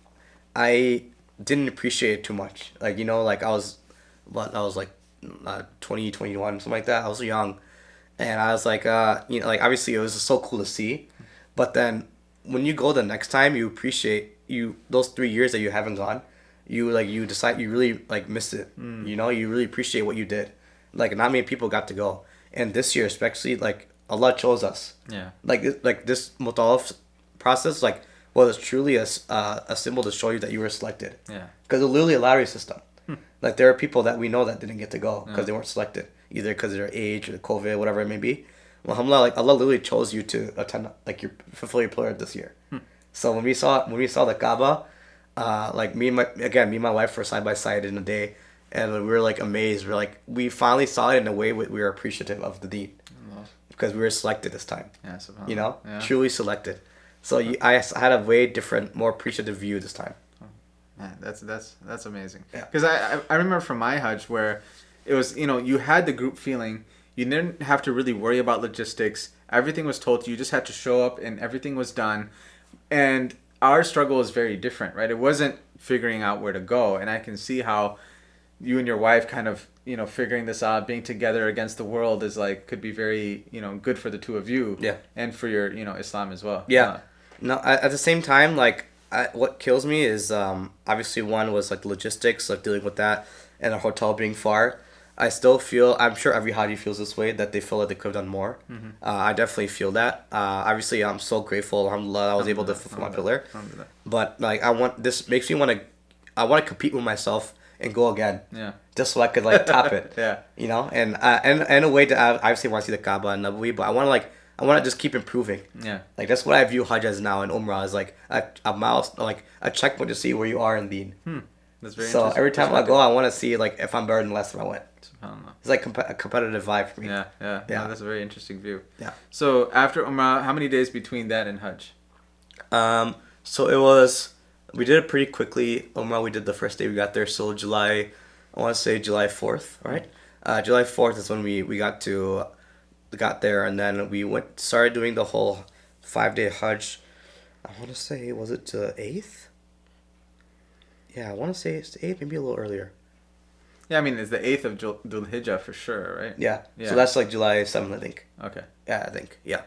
I didn't appreciate it too much. Like, like I was like 20, 21, something like that. I was young. And I was like, like obviously it was so cool to see. But then when you go the next time, you appreciate those 3 years that you haven't gone. You decide you really like missed it. You really appreciate what you did. Like not many people got to go. And this year especially, like Allah chose us.
Yeah.
Like this Motawif process, like was truly a symbol to show you that you were selected.
Yeah.
Because it's literally a lottery system. Like there are people that we know that didn't get to go because they weren't selected, either because of their age or COVID, whatever it may be. Well, alhamdulillah, like Allah literally chose you to attend, like fulfill your prayer this year. So when we saw the Kaaba, like me and my wife were side by side in a day, and we were like amazed. We finally saw it in a way we were appreciative of the deen. Because we were selected this time.
Yeah, subhanAllah. Yeah.
Truly selected. So I had a way different, more appreciative view this time.
Man, that's amazing.
Yeah.
Because I remember from my Hajj where it was, you had the group feeling. You didn't have to really worry about logistics. Everything was told to you. You just had to show up and everything was done. And our struggle was very different, right? It wasn't figuring out where to go. And I can see how you and your wife kind of, figuring this out, being together against the world is like, could be very, good for the two of you.
Yeah.
And for your, Islam as well.
Yeah. No, at the same time, like, what kills me is, obviously one was like logistics, like dealing with that, and a hotel being far. I still feel, I'm sure every Haji feels this way, that they feel like they could have done more. I definitely feel that. Obviously, I'm so grateful, alhamdulillah, I was able to fulfill my pillar. But like, this makes me want to compete with myself and go again.
Yeah.
Just so I could like top it.
Yeah.
And a way to obviously want to see the Kaaba and Nabawi, but I want to just keep improving.
Yeah.
Like that's what I view Hajj as now, and Umrah is like a mouse, like a checkpoint to see where you are in Deen.
That's very
so
interesting.
every time I go, I want to see like if I'm better than the last time I went.
SubhanAllah.
It's like a competitive vibe for me.
Yeah.
Yeah.
No, that's a very interesting view.
Yeah.
So after Umrah, how many days between that and Hajj?
So we did it pretty quickly. Umrah, we did the first day we got there, so I want to say July 4th, right? July 4th is when we got there, and then we started doing the whole 5-day Hajj. I want to say, was it the 8th? Yeah, I want to say it's the 8th, maybe a little earlier.
Yeah, I mean, it's the 8th of Dhul Hijjah for sure, right?
Yeah. So that's like July 7th, I think.
Okay.
Yeah, I think. Yeah.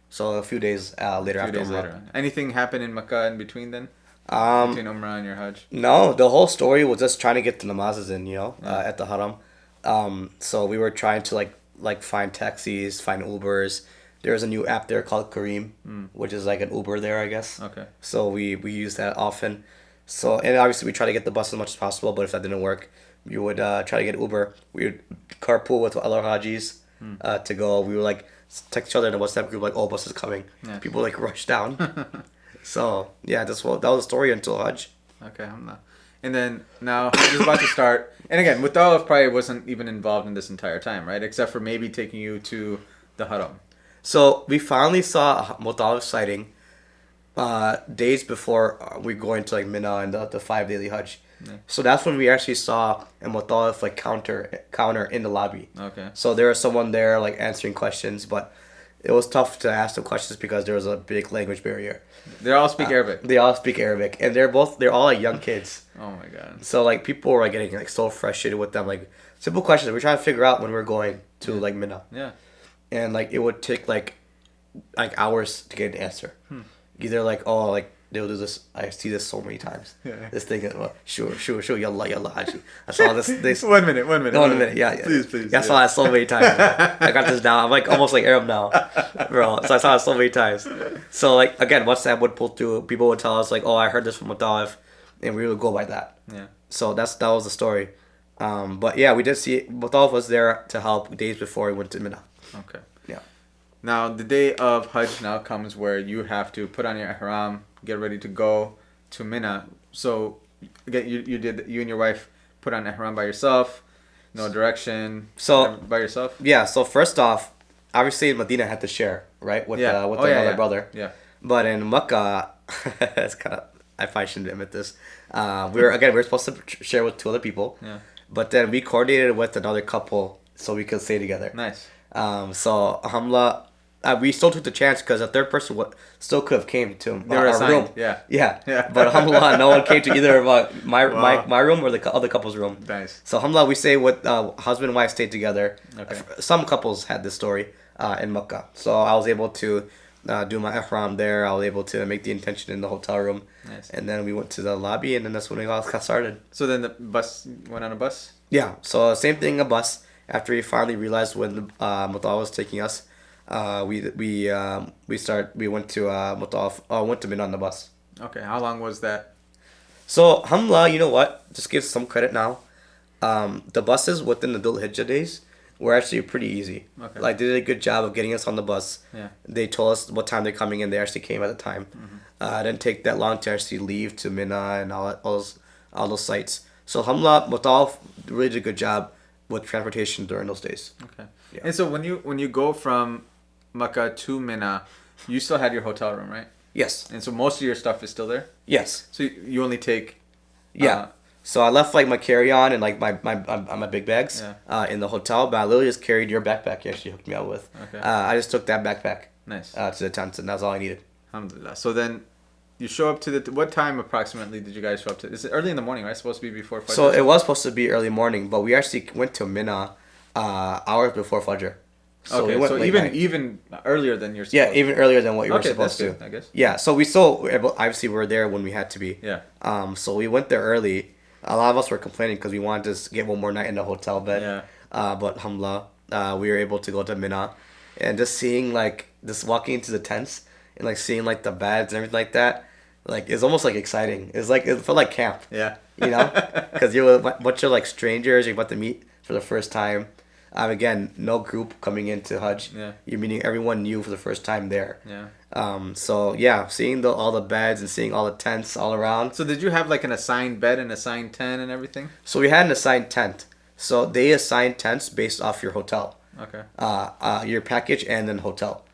So a few days later after Umrah.
Later. Anything happen in Makkah in between then? Between Umrah and your Hajj?
No, the whole story was just trying to get the namazes in, at the Haram. So we were trying to like find taxis, find Ubers. There's a new app there called Kareem, which is like an Uber there, I guess.
Okay.
So we use that often. So, and obviously we try to get the bus as much as possible, but if that didn't work, we would try to get Uber. We would carpool with other Hajis. to go. We were like text each other in a WhatsApp group like, "Oh, bus is coming."
Yeah.
People like rush down. So yeah, that was the story until Hajj.
Okay, and then now Hajj is about to start. And again, Mutawif probably wasn't even involved in this entire time, right? Except for maybe taking you to the Haram.
So we finally saw a Motawif sighting days before we going to like Mina and the 5 daily Hajj. Yeah. So that's when we actually saw a Motawif like counter in the lobby.
Okay.
So there was someone there like answering questions, but it was tough to ask them questions because there was a big language barrier.
They all speak Arabic.
They all speak Arabic, and they're all like young kids.
Oh my god.
So like people were like, getting like so frustrated with them, like simple questions we're trying to figure out when we're going to like Mina.
Yeah.
And like it would take like hours to get an answer. Either like, oh, like they'll do this. I see this so many times. Yeah. This thing is sure, yalla Haji. I saw this.
1 minute. 1 minute.
1 minute. Yeah.
Please.
Yeah, I saw that so many times. I got this down. I'm like almost like Arab now, bro. So I saw it so many times. So like again, WhatsApp would pull through. People would tell us like, oh, I heard this from Mutawif, and we would go by that.
Yeah.
So that was the story. But yeah, we did see Mutawif was there to help days before we went to Mina.
Okay.
Yeah.
Now the day of Hajj now comes where you have to put on your ihram, get ready to go to Mina. So again, you and your wife put on ihram by yourself, no direction.
So
by yourself.
Yeah. So first off, obviously Madina had to share right with another brother.
Yeah.
But in Makkah, it's kind of I probably shouldn't admit this. We were supposed to share with 2 other people. Yeah. But then we coordinated with another couple so we could stay together.
Nice.
So alhamdulillah, we still took the chance because a third person still could have came to our room. Yeah. But alhamdulillah, no one came to either of my room or the other couple's room.
Nice.
So alhamdulillah, we stayed with husband and wife stayed together.
Okay.
Some couples had this story in Makkah, so I was able to do my ihram there. I was able to make the intention in the hotel room.
Nice.
And then we went to the lobby, and then that's when we all got started.
So then the bus went on a bus.
Yeah. So same thing, a bus. After we finally realized when the Mutawaf was taking us, we went to Mutawaf. Went to Mina on the bus.
Okay. How long was that?
So alhamdulillah, you know what? Just give some credit now. The buses within the Dhul Hijjah days were actually pretty easy. Okay. Like they did a good job of getting us on the bus. Yeah. They told us what time they're coming in. They actually came at the time. It didn't take that long to actually leave to Mina and all those sites. So alhamdulillah, Mutawaf really did a good job with transportation during those days. Okay. Yeah.
And so when you go from Makkah to Mina, you still had your hotel room, right?
Yes.
And so most of your stuff is still there?
Yes.
So you only take...
So I left like my carry-on and like my big bags in the hotel, but I literally just carried your backpack you actually hooked me up with. Okay. I just took that backpack to the tent, and that's all I needed.
Alhamdulillah. So then you show up to what time approximately did you guys show up to? Is it early in the morning, right? Supposed to be before Fajr?
So it was supposed to be early morning, but we actually went to Mina hours before Fajr. So
okay, so even earlier than you're supposed to.
Yeah, even earlier than what you were supposed
to. I guess.
Yeah, so we still obviously were there when we had to be.
Yeah.
So we went there early. A lot of us were complaining because we wanted to get one more night in the hotel bed. Yeah. But alhamdulillah, we were able to go to Mina, and just seeing walking into the tents and like seeing like the beds and everything like that, like it's almost like exciting. It felt like camp.
Yeah.
You know, because you're a bunch of like strangers you're about to meet for the first time. Again, no group coming into Hajj. Yeah. You're meeting everyone new for the first time there.
Yeah.
So yeah, seeing all the beds and seeing all the tents all around.
So did you have like an assigned bed and assigned tent and everything?
So we had an assigned tent. So they assign tents based off your hotel.
Okay.
Your package and then hotel.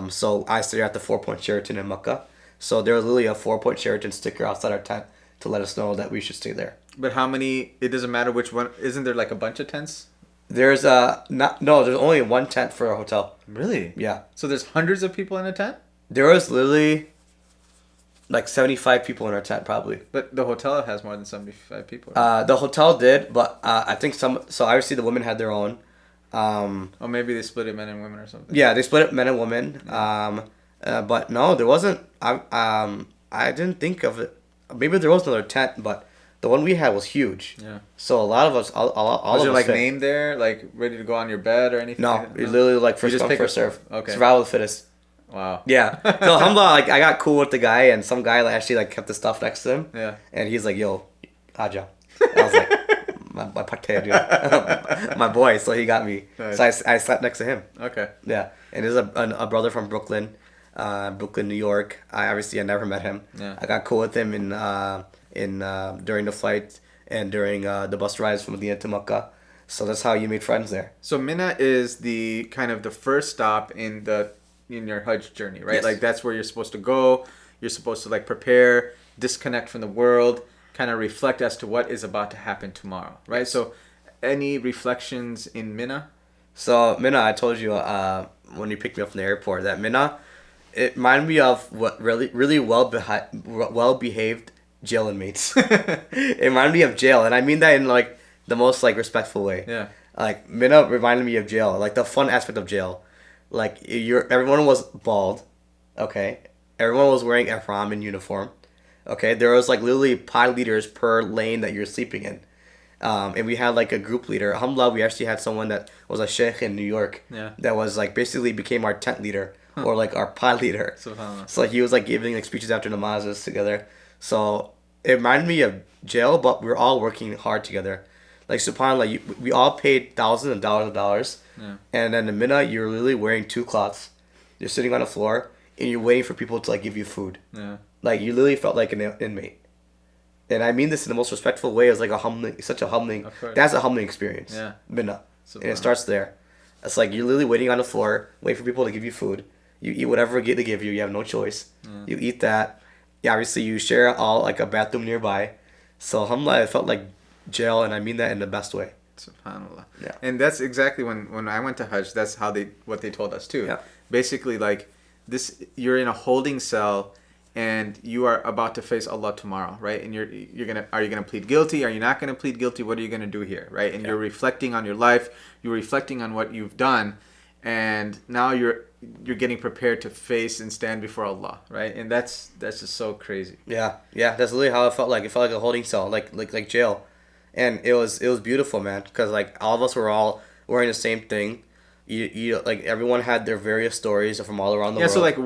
So I stayed at the 4-point Sheraton in Makkah. So there was literally a 4-point Sheraton sticker outside our tent to let us know that we should stay there.
But how many? It doesn't matter which one. Isn't there like a bunch of tents?
There's there's only one tent for a hotel.
Really?
Yeah.
So there's hundreds of people in a tent?
There was literally like 75 people in our tent probably.
But the hotel has more than 75 people.
Right? The hotel did, but I think so obviously the women had their own.
Or maybe they split it men and women or something.
Yeah, they split it men and women. Yeah. But no, there wasn't. I didn't think of it. Maybe there was another tent, but the one we had was huge. Yeah. So a lot of us, all
was
of
your
us fit.
name there, like ready to go on your bed or anything?
No, it's literally like first come, first serve.
Okay.
Survival of the fittest.
Wow.
Yeah. So alhamdulillah, like I got cool with the guy, and some guy actually like kept the stuff next to him.
Yeah.
And he's like, "Yo, Hajj." I was like, my pate, dude. My boy, so he got me.
Nice.
So I sat next to him.
Okay.
Yeah, and there's a brother from Brooklyn, New York. I never met him.
Yeah.
I got cool with him in during the flight and during the bus rides from Medina to Makkah. So that's how you made friends there.
So Mina is the kind of the first stop in your Hajj journey, right?
Yes.
Like that's where you're supposed to go. You're supposed to like prepare, disconnect from the world, kind of reflect as to what is about to happen tomorrow, right?
Yes.
So any reflections in Mina?
So Mina, I told you when you picked me up from the airport that Mina, it reminded me of what really well behaved jail inmates. It reminded me of jail, and I mean that in like the most like respectful way.
Yeah.
Like Mina reminded me of jail, like the fun aspect of jail. Like everyone was bald, okay. Everyone was wearing ihram in uniform, okay. There was like literally pod leaders per lane that you're sleeping in, and we had like a group leader. Alhamdulillah, we actually had someone that was a sheikh in New York.
Yeah.
That was like basically became our tent leader or like our pod leader.
Subhanallah.
So he was like giving like speeches after namazes together. So it reminded me of jail, but we're all working hard together. Like subhanallah, we all paid thousands and dollars.
Yeah.
And then in Mina, you're literally wearing two cloths. You're sitting on the floor and you're waiting for people to like give you food.
Yeah.
Like you literally felt like an inmate. And I mean this in the most respectful way. It's like such a humbling.
Of course.
That's a humbling experience.
Yeah.
Mina.
Subhanallah.
And it starts there. It's like you're literally waiting on the floor, waiting for people to give you food. You eat whatever they give you. You have no choice.
Yeah.
You eat that. Yeah, obviously you share all like a bathroom nearby. So alhamdulillah, it felt like jail, and I mean that in the best way.
Subhanallah.
Yeah.
And that's exactly when I went to Hajj, that's what they told us too.
Yeah.
Basically like this, you're in a holding cell and you are about to face Allah tomorrow, right? And are you gonna plead guilty? Are you not gonna plead guilty? What are you gonna do here, right? And you're reflecting on your life, you're reflecting on what you've done, and now you're getting prepared to face and stand before Allah, right? And that's just so crazy.
Yeah, that's literally how it felt like. It felt like a holding cell, like jail, and it was beautiful, man. Because like all of us were all wearing the same thing. You like everyone had their various stories from all around the world.
Yeah. So like,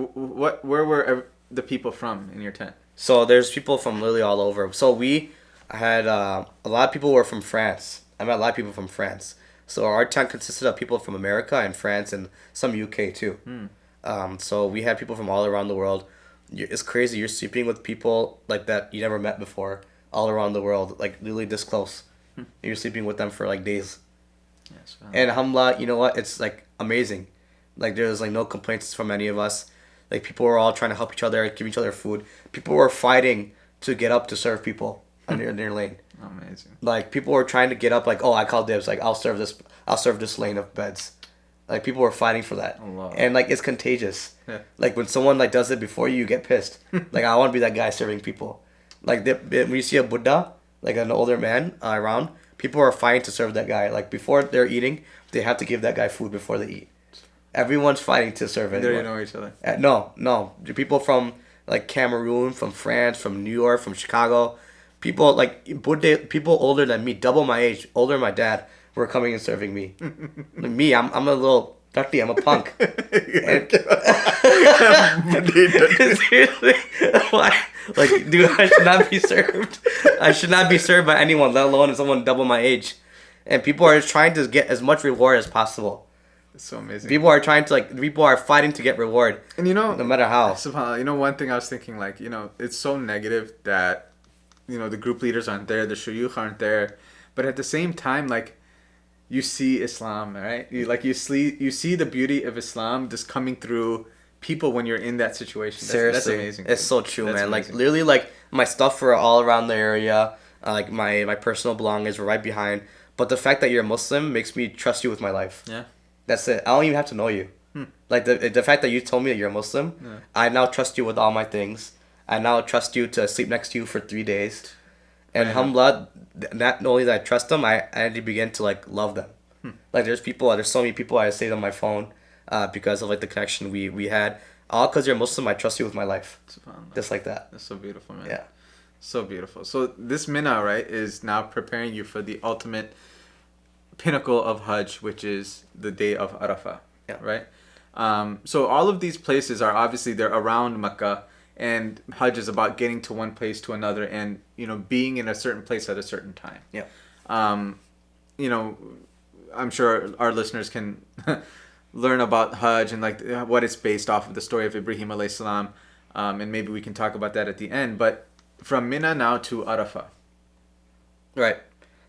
where were the people from in your tent?
So there's people from literally all over. So we had a lot of people were from France. I met a lot of people from France. So our tent consisted of people from America and France and some UK too. So we had people from all around the world. It's crazy. You're sleeping with people like that you never met before, all around the world, like literally this close. And you're sleeping with them for like days.
Yes.
And alhamdulillah, you know what? It's like amazing. Like there's like no complaints from any of us. Like people were all trying to help each other, give each other food. People were fighting to get up to serve people on their lane.
Amazing.
Like people were trying to get up, like, oh, I call dibs, like I'll serve this lane of beds. Like people were fighting for that.
Allah.
And like it's contagious.
Yeah.
Like when someone like does it before you, you get pissed. Like I want to be that guy serving people. Like when you see a Buddha, like an older man around, people are fighting to serve that guy. Like before they're eating, they have to give that guy food before they eat. Everyone's fighting to serve it.
They know each other.
No. The people from like Cameroon, from France, from New York, from Chicago, people like people older than me, double my age, older than my dad, were coming and serving me. Like me, I'm a little dirty. I'm a punk. Seriously, why? Like, dude, I should not be served. I should not be served by anyone, let alone someone double my age. And people are just trying to get as much reward as possible.
It's so amazing.
People are fighting to get reward.
And you know,
no matter how.
SubhanAllah, you know, one thing I was thinking, like, you know, it's so negative that, you know, the group leaders aren't there, the shuyukh aren't there, but at the same time, like, you see Islam, right? You see the beauty of Islam just coming through people when you're in that situation. That's amazing.
It's so true, man.
Amazing.
Like literally, like my stuff were all around the area. Like my personal belongings were right behind. But the fact that you're a Muslim makes me trust you with my life.
Yeah.
That's it. I don't even have to know you. Like the fact that you told me that you're a Muslim,
Yeah.
I now trust you with all my things. I now trust you to sleep next to you for 3 days. And alhamdulillah, not only that I trust them, I actually begin to like love them. Like there's so many people I saved on my phone because of like the connection we had. All because you're Muslim, I trust you with my life.
SubhanAllah.
Just like that.
That's so beautiful, man.
Yeah.
So beautiful. So this Mina, right, is now preparing you for the ultimate pinnacle of Hajj, which is the day of Arafat.
Yeah.
Right? So all of these places are obviously they're around Makkah, and Hajj is about getting to one place to another and, you know, being in a certain place at a certain time.
Yeah.
You know, I'm sure our listeners can learn about Hajj and like what it's based off of the story of Ibrahim alayhi salam, and maybe we can talk about that at the end. But from Mina now to Arafah.
Right.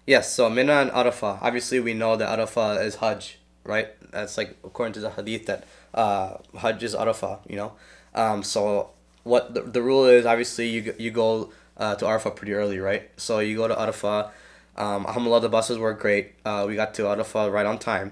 Yes. So Mina and Arafah. Obviously, we know that Arafah is Hajj, right? That's like according to the hadith that Hajj is Arafah. You know. So what the rule is? Obviously, you go to Arafah pretty early, right? So you go to Arafah. Alhamdulillah, the buses were great. We got to Arafah right on time.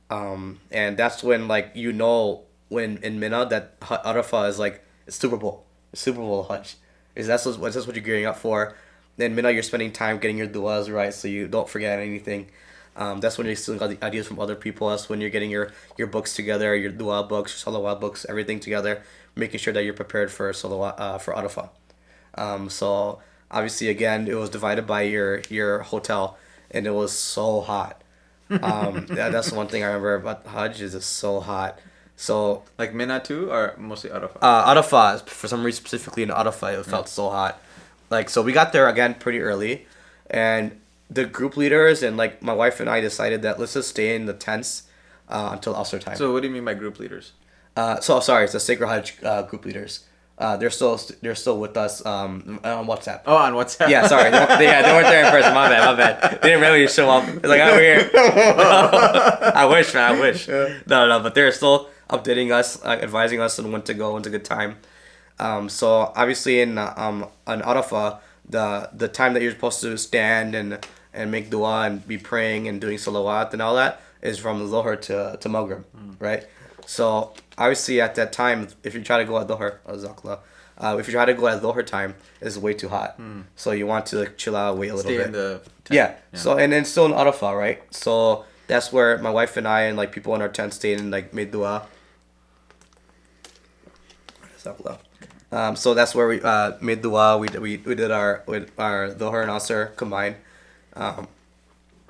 And that's when like when in Mina that Arafah is like it's Super Bowl. It's Super Bowl Hajj. That's what you're gearing up for. Then Mina you're spending time getting your du'as right so you don't forget anything. That's when you're stealing all the ideas from other people. That's when you're getting your books together, your du'a books, your salawat books, everything together, making sure that you're prepared for salawat for Arafah. So obviously again it was divided by your hotel and it was so hot. That's one thing I remember about Hajj is it's so hot. So
Like Mina too, or mostly Arafah?
Arafat, for some reason specifically in Arafat, it felt so hot. Like, so we got there again pretty early, and the group leaders and like my wife and I decided that let's just stay in the tents until Asr time.
So what do you mean by group leaders?
So sorry, it's the Sacred Hajj group leaders. They're still with us on WhatsApp.
Oh, on WhatsApp.
Yeah, sorry. They weren't there in person. My bad. They didn't really show up. It's like, over here. I wish, man. I wish. Yeah. No. But they're still updating us, advising us on when to go, when's a good time. So obviously in Arafah, the time that you're supposed to stand and make dua and be praying and doing salawat and all that is from Dhuhr to Maghrib, right? So obviously at that time, if you try to go at Dhuhr, if you try to go at Dhuhr time, it's way too hot. So you want to like chill out, wait a little bit.
In the tent.
Yeah. So and then still in Arafah, right? So that's where my wife and I and like people in our tent stayed and like made dua. So that's where we made dua. We did our Dhuhr and Asr combined.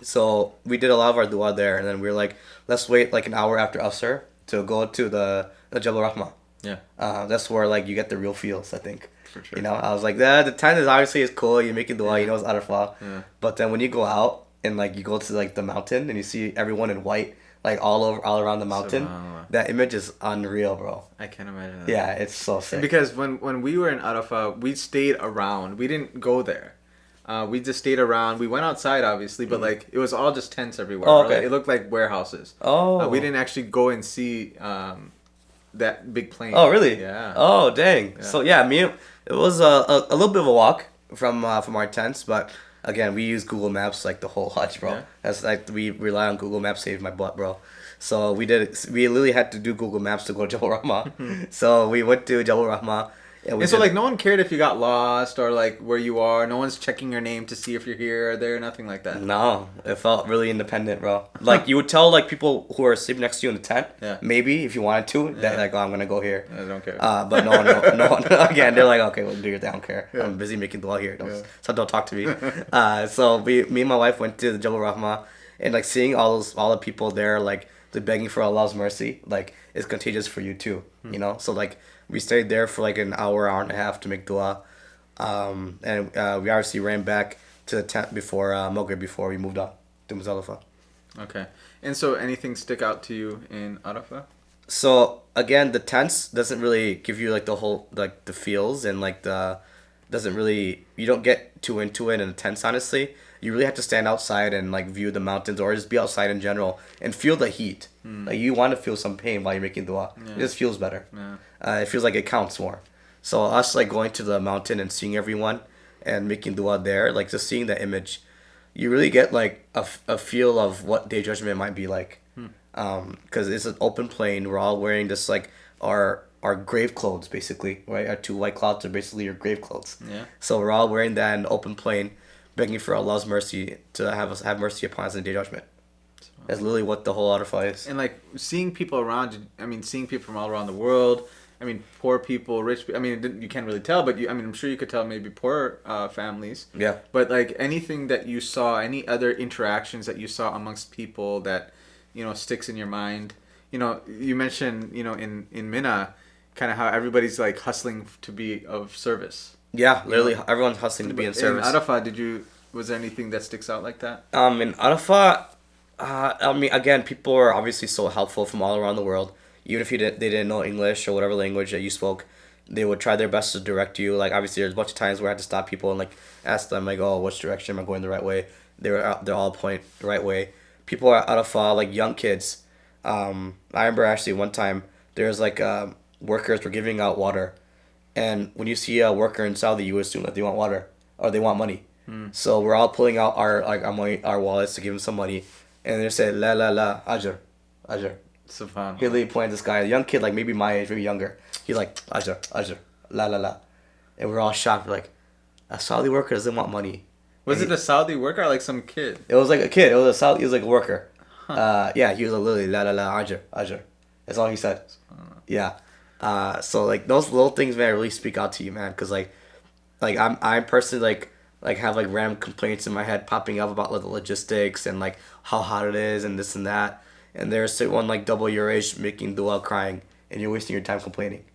So we did a lot of our dua there, and then we were like, let's wait like an hour after Asr to go to the Jabal Rahmah.
Yeah.
That's where like you get the real feels, I think.
For sure.
You know, I was like, the tent is obviously is cool. You're making dua, you know, it's Arafah.
Yeah.
But then when you go out and like you go to like the mountain and you see everyone in white, like all around the mountain, that image is unreal, bro.
I can't imagine that.
Yeah, it's so sick.
Because when we were in Arafah, we stayed around. We didn't go there. We just stayed around. We went outside, obviously, but like it was all just tents everywhere.
Oh, okay.
Like, it looked like warehouses.
Oh.
We didn't actually go and see that big plane.
Oh, really?
Yeah.
Oh, dang.
Yeah.
So yeah, it was a little bit of a walk from our tents, but again, we use Google Maps like the whole Hajj, bro.
Yeah.
That's like we rely on Google Maps, saved my butt, bro. So we literally had to do Google Maps to go to Jabal Rahmah. So we went to Jabal Rahmah.
And so like no one cared if you got lost or like where you are. No one's checking your name to see if you're here or there. Nothing like that.
No, it felt really independent, bro. Like you would tell like people who are sleeping next to you in the tent, maybe if you wanted to, that like, oh, I'm gonna go here.
I don't care.
But no one. Again, they're like, okay, well, do your thing. I don't care. I'm busy making dua here. So don't talk to me. So me and my wife went to the Jabal Rahmah, and like seeing all the people there, like they're begging for Allah's mercy, like it's contagious for you too. You know, so like. We stayed there for like an hour and a half to make dua. And we obviously ran back to the tent before Maghrib before we moved on to Muzdalifa.
Okay. And so anything stick out to you in Arafah?
So again, the tents doesn't really give you like the whole like the feels and like you don't get too into it in the tents, honestly. You really have to stand outside and like view the mountains or just be outside in general and feel the heat. Like you want to feel some pain while you're making dua. Yeah. It just feels better. Yeah. It feels like it counts more. So us like going to the mountain and seeing everyone and making dua there, like just seeing the image, you really get like a feel of what Day of Judgment might be like. Because it's an open plain. We're all wearing this like our grave clothes basically, right? Our two white cloths are basically your grave clothes. Yeah. So we're all wearing that in the open plain, begging for Allah's mercy to have mercy upon us in the Day of Judgment. That's literally what the whole Arafah is.
And like seeing people around, I mean, seeing people from all around the world. I mean, poor people, rich people. I mean, you can't really tell, but I'm sure you could tell maybe poor families. Yeah. But like anything that you saw, any other interactions that you saw amongst people that, sticks in your mind. You mentioned, in Mina, kind of how everybody's like hustling to be of service.
Yeah, literally everyone's hustling to be in service.
In Arafah, did you Was there anything that sticks out like that?
In Arafat, I mean, again, people are obviously so helpful from all around the world. Even if they didn't know English or whatever language that you spoke, they would try their best to direct you. Like, obviously, there's a bunch of times where I had to stop people and, like, ask them, like, oh, which direction am I going the right way? They're all point the right way. People are Arafat, like, young kids. I remember actually one time, there was, like, workers were giving out water. And when you see a worker in Saudi, you assume that they want water or they want money. So we're all pulling out our money, our wallets to give them some money. And they say, la la la, ajr, ajr.
Subhanallah.
He literally pointed this guy, a young kid, like maybe my age, maybe younger. He's like, ajr, ajr, la la la. And we're all shocked. We're like, a Saudi worker doesn't want money.
Was it a Saudi worker or like some kid?
It was like a kid. It was a Saudi. He was like a worker. Yeah, he was like literally la la la, ajr, ajr. That's all he said. Yeah. So like those little things, man, really speak out to you, man. Cause like I'm personally like have like random complaints in my head popping up about like the logistics and like how hot it is and this and that. And there's someone like double your age making dua crying and you're wasting your time complaining.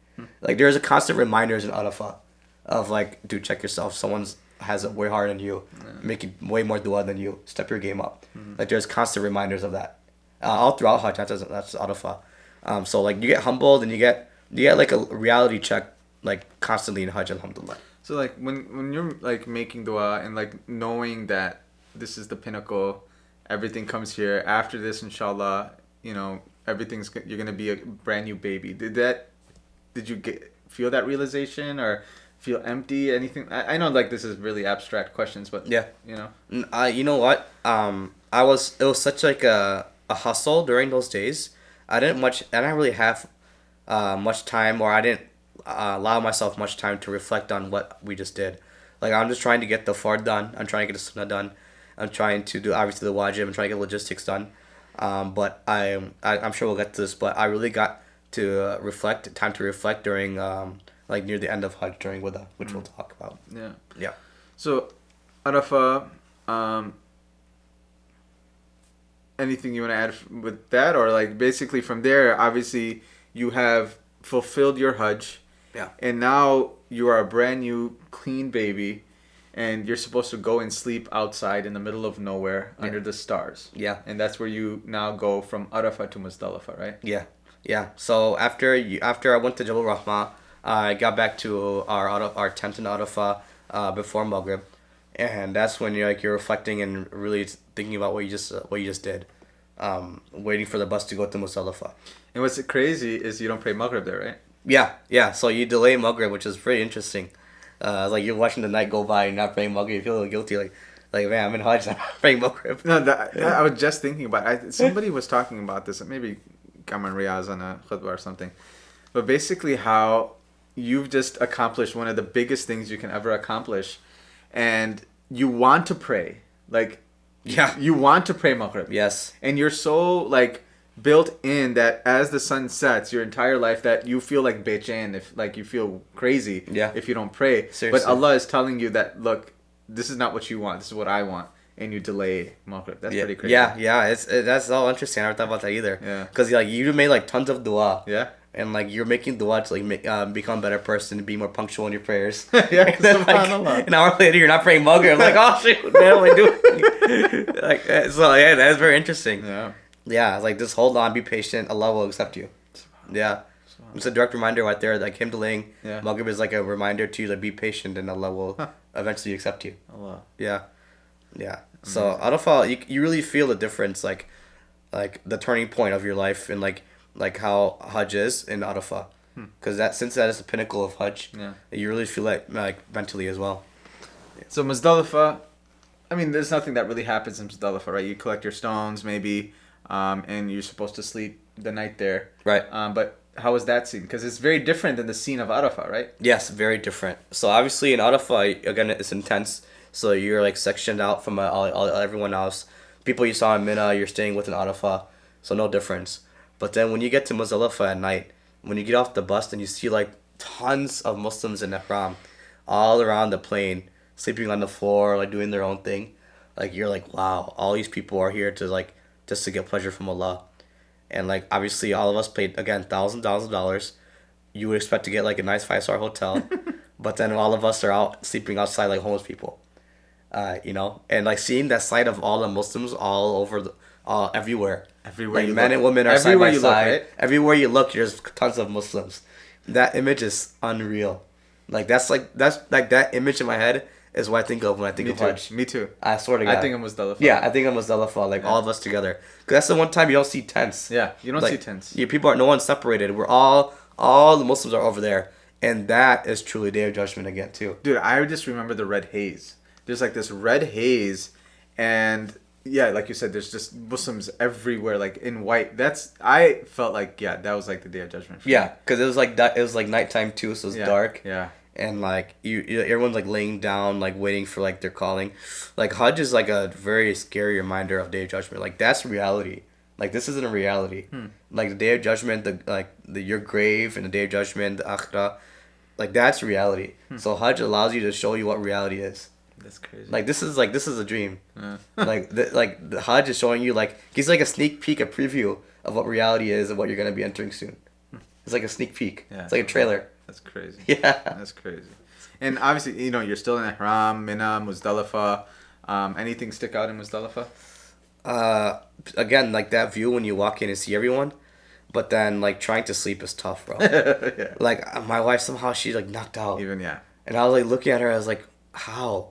Like there's a constant reminders in Arafat of like, dude, check yourself. Someone's has it way harder than you, making way more dua than you. Step your game up. Like there's constant reminders of that. All throughout Hajj, that's Arafat. So like you get humbled and you get like a reality check like constantly in Hajj, alhamdulillah.
So like when you're like making dua and like knowing that this is the pinnacle, everything comes here. After this, inshallah, you know, you're gonna be a brand new baby. Did you feel that realization or feel empty? Anything? I know like this is really abstract questions, but
yeah,
you know.
You know what? It was such like a hustle during those days. I didn't really have much time, or I didn't allow myself much time to reflect on what we just did. Like I'm just trying to get the fard done. I'm trying to get the sunnah done. I'm trying to do obviously the wajib. I'm trying to get logistics done. But I'm sure we'll get to this. But I really got to time to reflect during like near the end of Hajj during Wada, which we'll talk about.
Yeah.
Yeah.
So, Arafah, anything you want to add with that, or like basically from there, obviously you have fulfilled your Hajj.
Yeah.
And now you are a brand new clean baby, and you're supposed to go and sleep outside in the middle of nowhere under the stars.
Yeah.
And that's where you now go from Arafah to Muzdalifa, right?
Yeah. Yeah. So after I went to Jabal Rahmah, I got back to our tent in Arafah before Maghrib, and that's when you're reflecting and really thinking about what you just did, waiting for the bus to go to Muzdalifa.
And what's crazy is you don't pray Maghrib there, right?
Yeah. So you delay Maghrib, which is pretty interesting. Like you're watching the night go by and not praying Maghrib, you feel a little guilty, like man, I'm in Hajj, I'm not praying Maghrib.
No, I was just thinking about it. Somebody was talking about this, maybe Kaman Riaz on a khutbah or something, but basically how you've just accomplished one of the biggest things you can ever accomplish, and you want to pray, like,
yeah,
you want to pray Maghrib.
Yes.
And you're so like built in that as the sun sets your entire life that you feel like bechain, if like you feel crazy if you don't pray.
Seriously.
But Allah is telling you that, look, this is not what you want, this is what I want, and you delay Maghrib. That's pretty crazy.
Yeah, that's all interesting. I never thought about that either.
Yeah.
Because like you made like tons of dua.
Yeah.
And like you're making dua to like become a better person and be more punctual in your prayers.
Yeah.
And then like an hour later you're not praying Maghrib. I'm like, oh shit, what am I doing? Like so yeah, that's very interesting.
Yeah.
Yeah, like just hold on, be patient. Allah will accept you. Yeah. It's a direct reminder right there. Like him delaying Maghrib is like a reminder to you to be patient, and Allah will eventually accept you.
Allah.
Yeah. Yeah. So Arafah, you really feel the difference, like the turning point of your life, and like how Hajj is in Arafah, because since that is the pinnacle of Hajj, you really feel it like mentally as well.
Yeah. So Muzdalifa, I mean, there's nothing that really happens in Muzdalifa, right? You collect your stones, maybe. And you're supposed to sleep the night there.
Right.
But how is that scene? Because it's very different than the scene of Arafah, right?
Yes, very different. So obviously in Arafah, again, it's intense. So you're like sectioned out from everyone else. People you saw in Mina, you're staying with in Arafah. So no difference. But then when you get to Muzdalifa at night, when you get off the bus, then you see like tons of Muslims in Ihram all around the plain, sleeping on the floor, like doing their own thing. Like you're like, wow, all these people are here to like just to get pleasure from Allah. And like obviously all of us paid again thousands of dollars. You would expect to get like a nice 5-star hotel, but then all of us are out sleeping outside like homeless people. You know, and like seeing that sight of all the Muslims all over everywhere.
Everywhere
like
you
men
look.
and women are
Everywhere
side
you
by
look,
side.
right?
Everywhere you look, there's tons of Muslims. That image is unreal. Like that's that image in my head is what I think of when I think of Hajj.
Me too.
I swear to God.
I think it was Muzdalifa.
Yeah, I think it was Muzdalifa, like all of us together. 'Cause that's the one time you don't see tents.
Yeah, you don't
Like,
see tents.
People are no one's separated. We're all the Muslims are over there, and that is truly Day of Judgment again too.
Dude, I just remember the red haze. There's like this red haze, and yeah, like you said, there's just Muslims everywhere, like in white. I felt like that was like the Day of Judgment. For
Yeah,
me.
because it was like that. It was like nighttime too, so it's dark.
Yeah.
And like everyone's like laying down, like waiting for like their calling. Like Hajj is like a very scary reminder of Day of Judgment. Like that's reality. Like this isn't a reality. Like the Day of Judgment, your grave and the Day of Judgment, the Akhirah, like that's reality. So Hajj allows you to show you what reality is.
That's crazy.
Like this is a dream. The Hajj is showing you gives like a sneak peek, a preview of what reality is and what you're gonna be entering soon. It's like a sneak peek. Yeah, it's like a trailer.
That's crazy.
Yeah.
That's crazy. And obviously, you're still in Ihram, Mina, Muzdalifa. Anything stick out in Muzdalifa?
Again, like that view when you walk in and see everyone, but then like trying to sleep is tough, bro.
Yeah.
Like my wife somehow she like knocked out.
Even yeah.
And I was like looking at her, I was like, how?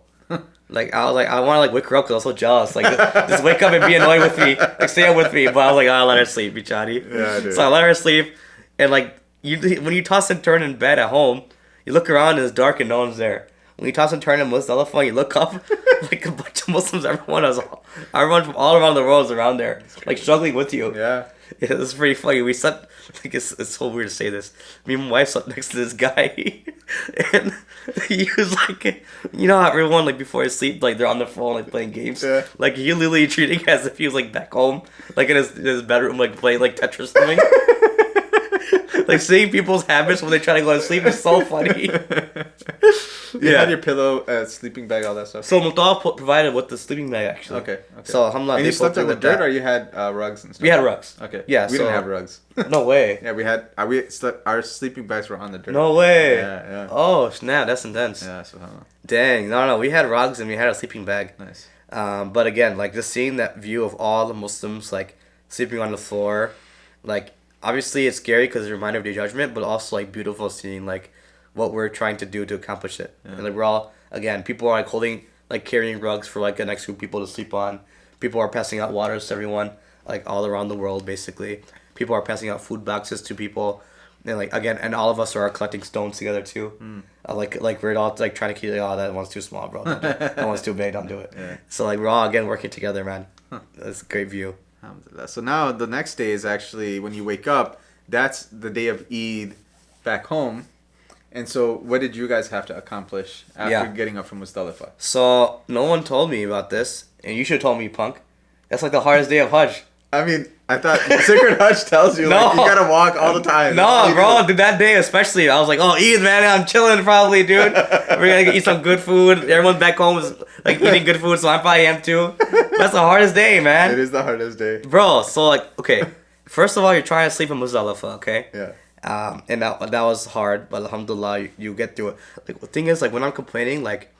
Like I was like I want to like wake her up because I was so jealous. Like just wake up and be annoyed with me, like stay up with me. But I was like, I'll let her sleep, Bichadi.
Yeah, dude.
So I let her sleep, and like when you toss and turn in bed at home, you look around and it's dark and no one's there. When you toss and turn in Muzdalifa, you look up, like a bunch of Muslims, everyone from all around the world is around there, like struggling with you.
Yeah.
Yeah, it's pretty funny. We sat, like it's so weird to say this. Me and my wife sat next to this guy, and he was like, you know how everyone like before they sleep, like they're on their phone like playing games.
Yeah.
Like he literally treating as if he was like back home, like in his bedroom, like playing like Tetris or something. Like seeing people's habits when they try to go to sleep is so funny.
You had your pillow, sleeping bag, all that stuff.
So Mutawif provided with the sleeping bag actually.
Okay.
So alhamdulillah.
And
they
you slept in the
with
dirt,
that.
or you had rugs and stuff?
We had rugs.
Okay.
Yeah.
We didn't have rugs.
No way.
Yeah, we had. We slept. Our sleeping bags were on the dirt.
No way.
Yeah.
Oh snap! That's intense.
Yeah. SubhanAllah.
Dang. No. We had rugs and we had a sleeping bag.
Nice.
But again, like just seeing that view of all the Muslims like sleeping on the floor, like obviously it's scary because it's a reminder of the judgment, but also like beautiful seeing like what we're trying to do to accomplish it. Yeah. And like we're all people are like carrying rugs for like the next group of people to sleep on. People are passing out waters to everyone, like all around the world basically. People are passing out food boxes to people, and like again, and all of us are collecting stones together too. Like we're all like trying to keep that one's too small, bro. That one's too big. Don't do it. Yeah. So like we're all again working together, man. That's a great view.
So now the next day is actually when you wake up. That's the day of Eid back home. And so what did you guys have to accomplish after getting up from Muzdalifa?
So no one told me about this, and you should have told me, punk. That's like the hardest day of Hajj.
I mean, I thought Sacred Hajj tells you like you gotta walk all the time.
No, bro, dude, that day especially, I was like, oh, Eid, man, I'm chilling probably, dude. We're gonna eat some good food. Everyone back home is like eating good food, so I probably am too. That's the hardest day, man.
It is the hardest day.
Bro, so like, okay, first of all, you're trying to sleep in Muzdalifa, okay?
Yeah.
And that was hard, but alhamdulillah, you get through it. Like the thing is, like when I'm complaining, like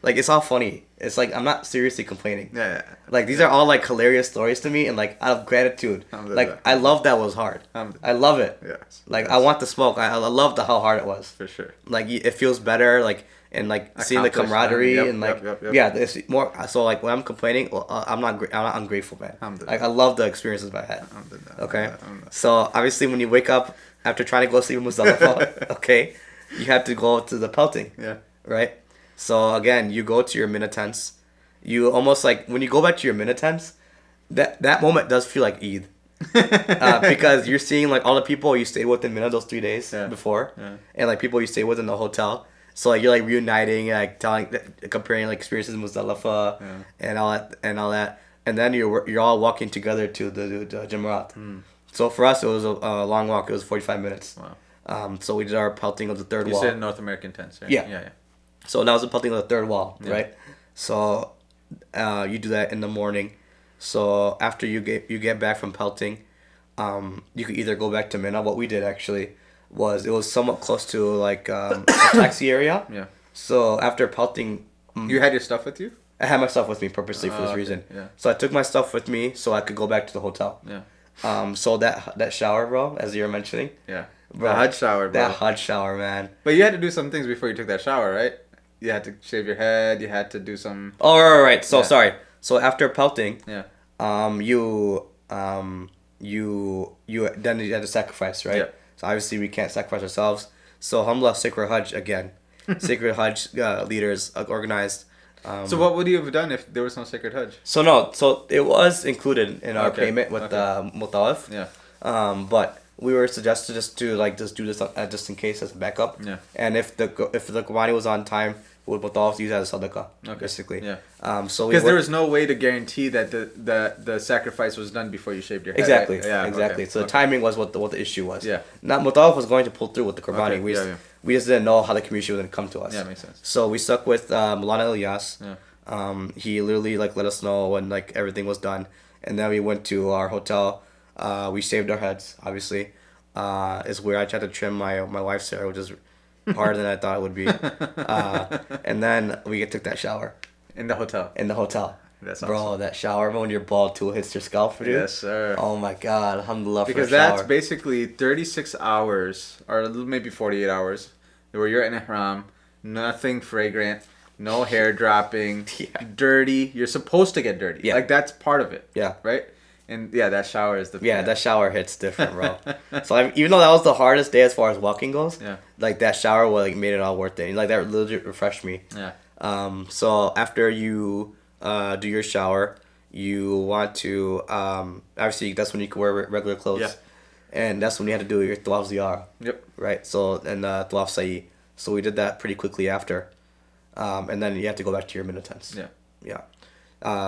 it's all funny. It's like I'm not seriously complaining.
Yeah.
Like these are all like hilarious stories to me, and like out of gratitude, like I love that was hard. I love it.
Yes.
Like I want to smoke. I love how hard it was.
For sure.
Like it feels better. Like and like seeing the camaraderie and like yeah, it's more. So like when I'm complaining, well, I'm not ungrateful, man. Like I love the experiences I had. Okay. So obviously when you wake up after trying to go sleep in Muzdalifa, okay, you have to go to the Pelting.
Yeah.
Right? So again, you go to your Mina tents. You almost like, when you go back to your Mina tents, that moment does feel like Eid. Because you're seeing like all the people you stayed with in Mina those 3 days before. Yeah. And like people you stayed with in the hotel. So like you're like reuniting, like comparing like experiences in Muzdalifa and all that. And then you're all walking together to the Jamarat. So for us, it was a long walk. It was 45 minutes. Wow. So we did our pelting of the third wall.
You said North American tents, right?
Yeah. So that was the pelting of the third wall, right? So you do that in the morning. So after you get back from pelting, you could either go back to Mina. What we did actually was it was somewhat close to like a taxi area. Yeah. So after pelting,
you had your stuff with you?
I had my stuff with me purposely for this reason.
Yeah.
So I took my stuff with me so I could go back to the hotel.
Yeah.
So that shower, bro, as you were mentioning.
Yeah.
Bro,
The Hajj shower, bro.
That Hajj shower, man.
But you had to do some things before you took that shower, right? You had to shave your head. You had to do some.
Oh, right. So sorry. So after pelting,
yeah.
You then you had to sacrifice, right?
Yeah.
So obviously we can't sacrifice ourselves. So alhamdulillah, Sacred Hajj again. Sacred Hajj leaders organized.
So what would you have done if there was no Sacred Hajj?
So it was included in our payment with the Motawif.
Yeah.
But we were suggested just do this just in case as a backup.
Yeah.
And if the Qurbani was on time, we would Motawif use it as a sadaqah. Basically.
Yeah.
So
because there was no way to guarantee that the sacrifice was done before you shaved your head.
Exactly.
Right? Yeah.
Exactly.
Okay.
So the timing was what the issue was.
Yeah.
Not Motawif was going to pull through with the Qurbani.
Okay.
We just didn't know how the community was going to come to us.
Yeah, makes sense.
So we stuck with Maulana Ilyas.
Yeah.
He literally let us know when everything was done, and then we went to our hotel. We shaved our heads. Obviously, it's weird. I tried to trim my wife's hair, which is harder than I thought it would be. And then we took that shower
in the hotel. That's awesome.
Bro, that shower when your bald tool hits your scalp, dude.
Yes, sir.
Oh my God, alhamdulillah.
Because that's basically 36 hours or maybe 48 hours where you're in ihram, nothing fragrant, no hair dropping, dirty. You're supposed to get dirty.
Yeah.
Like that's part of it.
Yeah.
Right? And that shower is the
that shower hits different, bro. So even though that was the hardest day as far as walking goes, that shower made it all worth it. And, that legit refreshed me.
Yeah.
So after you do your shower, you want to obviously that's when you can wear regular clothes.
Yeah.
And that's when you had to do your Tawaf Ziyarah.
Yep.
Right. So and Tawaf Sa'i. So we did that pretty quickly after. And then you have to go back to your Mina tents.
Yeah.
Yeah.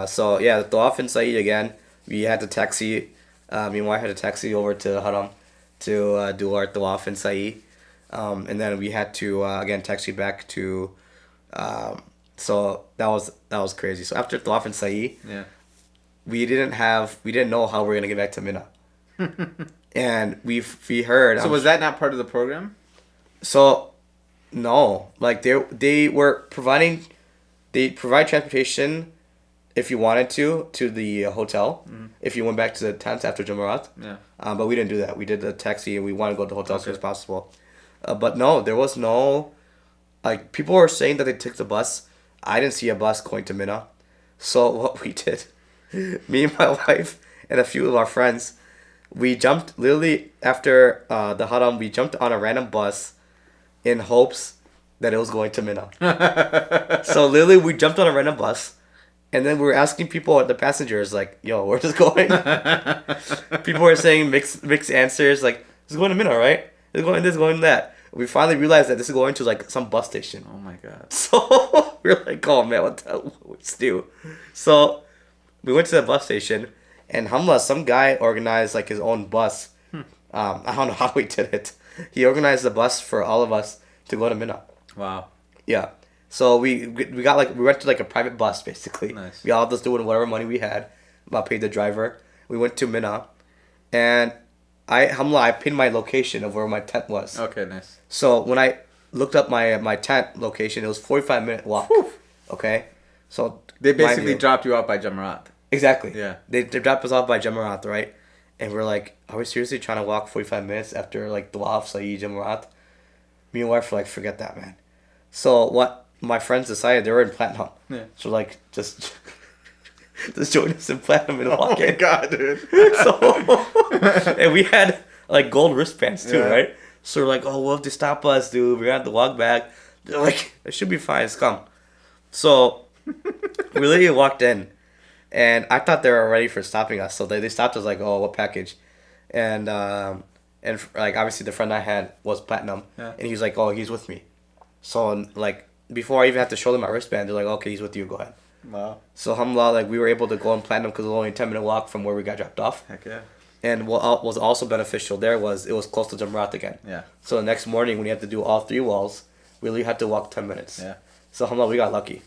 So the Tawaf and Sa'i again. We had to taxi. Me and wife had to taxi over to Haram to do our Tawaf and Sa'i. And then we had to again taxi back to. So that was crazy. So after Tawaf and Sa'i, we didn't know how we were gonna get back to Mina. And we heard.
So was that not part of the program?
So, no, they provide transportation if you wanted to the hotel. If you went back to the tents after Jamarat.
Yeah.
But we didn't do that. We did the taxi and we wanted to go to the hotel as soon as possible. But no, there was no. People were saying that they took the bus. I didn't see a bus going to Mina. So what we did, me and my wife and a few of our friends, we jumped literally after the Haram. We jumped on a random bus, in hopes that it was going to Mina. So literally, we jumped on a random bus, and then we were asking people, the passengers, "Yo, where's this going?" People were saying mixed answers, "It's going to Mina, right? It's going this, going that." We finally realized that this is going to some bus station.
Oh my God.
So we were like, "Oh man, what let's do?" So we went to the bus station, and alhamdulillah, some guy organized his own bus. I don't know how he did it. He organized the bus for all of us to go to Mina.
Wow.
Yeah. So we went to a private bus basically.
Nice.
We all just doing whatever money we had. I paid the driver. We went to Mina, and I pinned my location of where my tent was.
Okay, nice.
So when I looked up my tent location, it was 45-minute walk. Whew. Okay. So
they basically dropped you off by Jamarat.
Exactly.
Yeah.
They dropped us off by Jamarat, right? And we're like, are we seriously trying to walk 45 minutes after Tawaf, Sa'i, Jamarat? Me and wife were like, forget that, man. So what my friends decided, they were in Platinum.
Yeah.
So just join us in Platinum and walk in.
Oh my God, dude.
So, and we had gold wristbands too, right? So we're like, oh, we'll have to stop us, dude. We're gonna have to walk back. They're like, it should be fine. Just come. So we literally walked in. And I thought they were ready for stopping us, so they stopped us oh, what package? And obviously the friend I had was Platinum, and he was like, oh, he's with me. So before I even had to show them my wristband, they're like, okay, he's with you, go ahead.
Wow.
So alhamdulillah, we were able to go in Platinum because it was only a 10-minute walk from where we got dropped off.
Heck yeah.
And what was also beneficial there was it was close to Jamarat again.
Yeah.
So the next morning when you had to do all 3 walls, we really had to walk 10 minutes.
Yeah.
So alhamdulillah, we got lucky.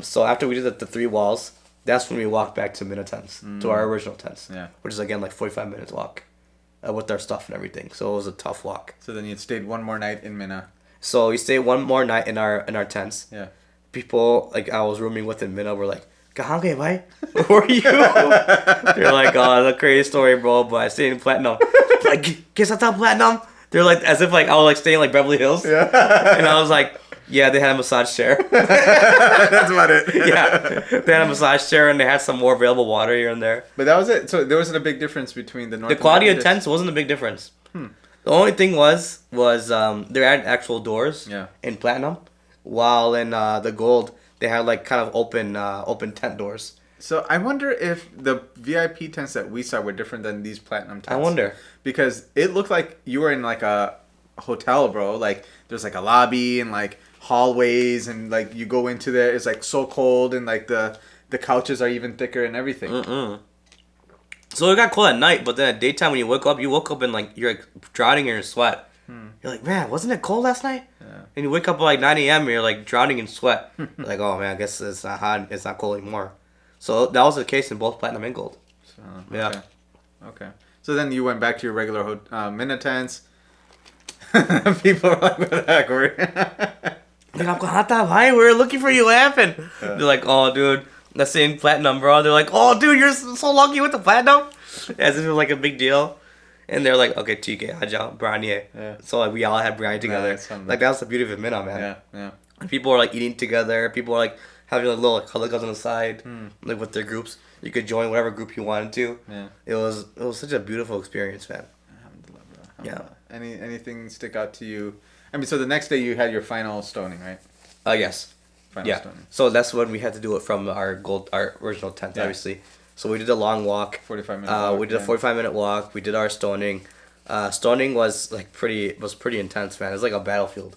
So after we did the 3 walls, that's when we walked back to Mina tents, to our original tents, which is again 45 minutes walk, with our stuff and everything. So it was a tough walk.
So then you stayed one more night in Mina.
So we stayed one more night in our tents.
Yeah.
people like I was rooming with in Mina were like, "Kahan ke bhai? Where are you?" They're like, "Oh, that's a crazy story, bro." But I stayed in Platinum. Like, "Kaisa tha Platinum?" They're like, as if like I was like staying like Beverly Hills. Yeah. And I was like, "Yeah, they had a massage chair."
That's about it.
Yeah, they had a massage chair and they had some more available water here and there.
But that was it. So there wasn't a big difference between the North.
The quality of tents wasn't a big difference. The only thing was they had actual doors.
Yeah.
In Platinum, while in the Gold they had like kind of open tent doors.
So I wonder if the VIP tents that we saw were different than these Platinum tents.
I wonder.
Because it looked like you were in like a hotel, bro. Like there's like a lobby and like hallways and like you go into there, it's like so cold and like the couches are even thicker and everything.
So it got cold at night, but then at daytime when you woke up and like you're like drowning in your sweat. You're like, man, wasn't it cold last night? Yeah. And you wake up at like 9 a.m. and you're like drowning in sweat. You're like, oh man, I guess it's not hot, it's not cold anymore. So that was the case in both Platinum and Gold.
So, yeah. Okay. So then you went back to your regular Mina tents. People are like, what the heck?
We were looking for you. What happened? They're like, oh, dude, that's in Platinum, bro. They're like, oh, dude, you're so lucky with the Platinum. As if it was like a big deal. And they're like, okay, TK, Hajj, biryani. Yeah. So like we all had biryani together. Like that was the beauty of Mina, man.
Yeah, yeah.
And people were like eating together. People were like having like little like halakas on the side, like with their groups. You could join whatever group you wanted to. Yeah. It was such a beautiful experience, man. Yeah.
Anything stick out to you? I mean, so the next day you had your final stoning, right?
Yes. Final stoning. So that's when we had to do it from our original tent, obviously. So we did a long walk. 45 minutes. We did a 45-minute walk. We did our stoning. Stoning was like pretty intense, man. It was like a battlefield.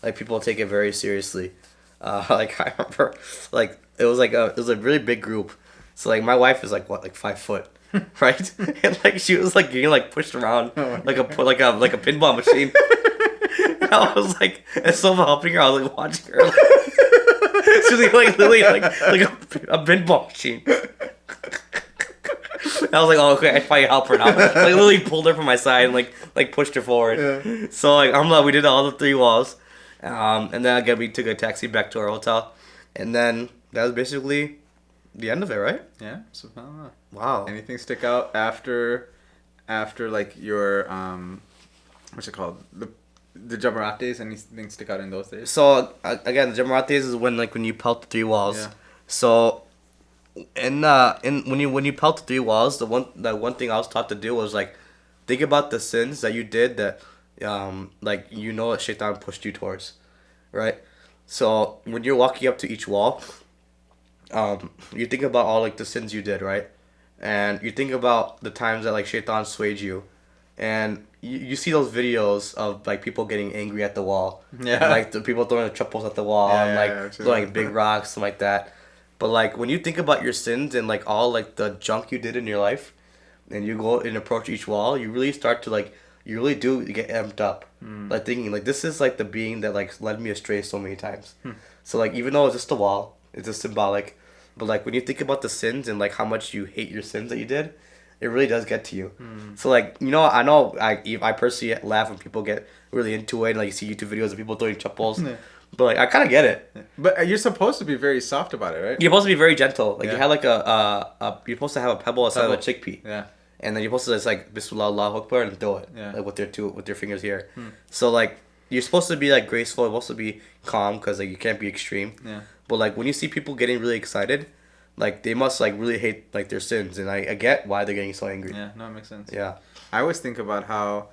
Like people take it very seriously. Like I remember, like it was a really big group. So like my wife is like 5 foot, right? And like she was like getting like pushed around like a pinball machine. And I was like, instead of helping her, I was like watching her. Like, she was like literally like a pinball machine. I was like, oh, okay, I probably help her now. Like, literally pulled her from my side and like pushed her forward. Yeah. So like, we did all the 3 walls, and then again we took a taxi back to our hotel, and then that was basically the end of it, right?
Yeah. So
wow.
Anything stick out after like your what's it called, the Jamarat days? Anything stick out in those days?
So again, the Jamarat days is when you pelt the 3 walls. Yeah. So. And when you pelt the 3 walls, the one thing I was taught to do was like think about the sins that you did that like that Shaitan pushed you towards, right? So when you're walking up to each wall, you think about all like the sins you did, right? And you think about the times that like Shaitan swayed you, and you see those videos of like people getting angry at the wall, like the people throwing the triples at the wall, and like throwing big rocks, something like that. But like when you think about your sins and like all like the junk you did in your life, and you go and approach each wall, you really start to like you really do get amped up, like thinking like this is like the being that like led me astray so many times. So like even though it's just a wall, it's just symbolic, but like when you think about the sins and like how much you hate your sins that you did, it really does get to you. So like I know I personally laugh when people get really into it and like you see YouTube videos of people throwing chapels. But like I kind of get it.
But you're supposed to be very soft about it, right?
You're supposed to be very gentle. Like you have like you're supposed to have a pebble instead of a chickpea. Yeah. And then you're supposed to just like Bismillah Allahu Akbar and throw it. Yeah. Like with your fingers here. So like you're supposed to be like graceful. You're supposed to be calm because like you can't be extreme. Yeah. But like when you see people getting really excited, like they must like really hate like their sins, and I get why they're getting so angry.
Yeah. No, it makes sense.
Yeah.
I always think about how,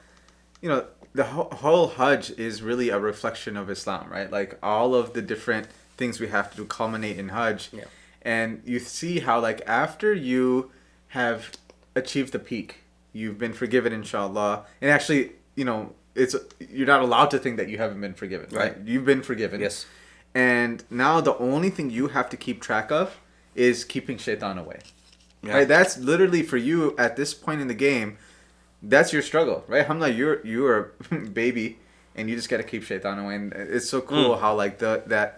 the whole Hajj is really a reflection of Islam, right? Like all of the different things we have to do culminate in Hajj. Yeah. And you see how like after you have achieved the peak, you've been forgiven, inshallah. And actually, you're not allowed to think that you haven't been forgiven, right? You've been forgiven.
Yes.
And now the only thing you have to keep track of is keeping Shaitan away. Yeah. Right? That's literally for you at this point in the game. That's your struggle, right? Hamla, you're a baby, and you just gotta keep Shaitan away. And it's so cool how like the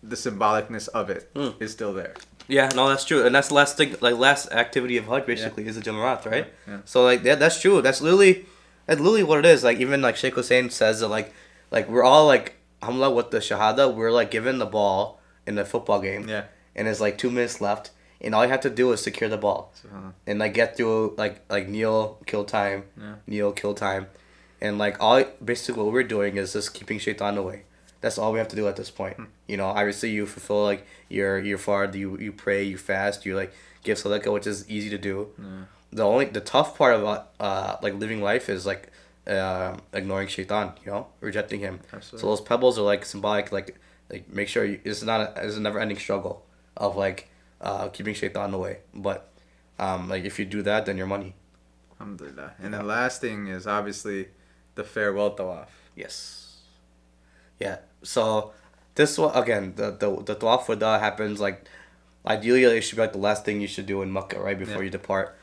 symbolicness of it is still there.
Yeah, no, that's true, and that's the last thing, like last activity of Hajj basically is the Jamarat, right? Yeah. So like that's true. That's literally what it is. Like even like Sheikh Hussein says that like we're all like Hamla with the Shahada, we're like given the ball in a football game.
Yeah.
And there's like 2 minutes left, and all you have to do is secure the ball, and like get through like kneel, kill time, kneel, kill time, and like all basically what we're doing is just keeping shaitan away. That's all we have to do at this point. You know, obviously you fulfill like your fard, you pray, you fast, you like give sadaqah, which is easy to do. The tough part about like living life is like ignoring shaitan, you know, rejecting him.
Absolutely.
So those pebbles are like symbolic, like make sure it's a never ending struggle of like keeping shaitan away. But like if you do that, then your money.
Alhamdulillah. And the last thing is obviously the farewell tawaf.
Yes. Yeah. So this one again, the tawaf wada happens like ideally it should be like the last thing you should do in Makkah right before you depart.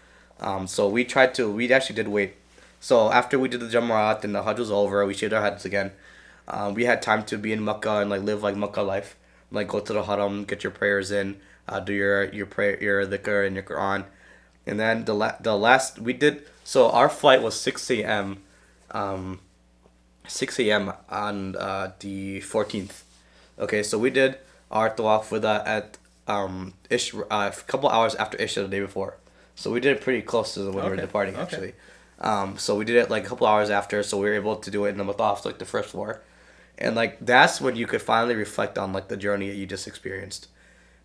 So we actually did wait. So after we did the Jamarat and the Hajj was over, we shaved our heads again. We had time to be in Makkah and like live like Makkah life, like go to the Haram, get your prayers in, do your prayer, your dhikr and your Quran, and then the last we did. So our flight was 6 a.m. 6 a.m. on the 14th. Okay, so we did our tawaf with at a couple hours after Isha the day before. So we did it pretty close to when we were departing actually. So we did it like a couple hours after, so we were able to do it in the Motawif, like the first floor. And like that's when you could finally reflect on like the journey that you just experienced.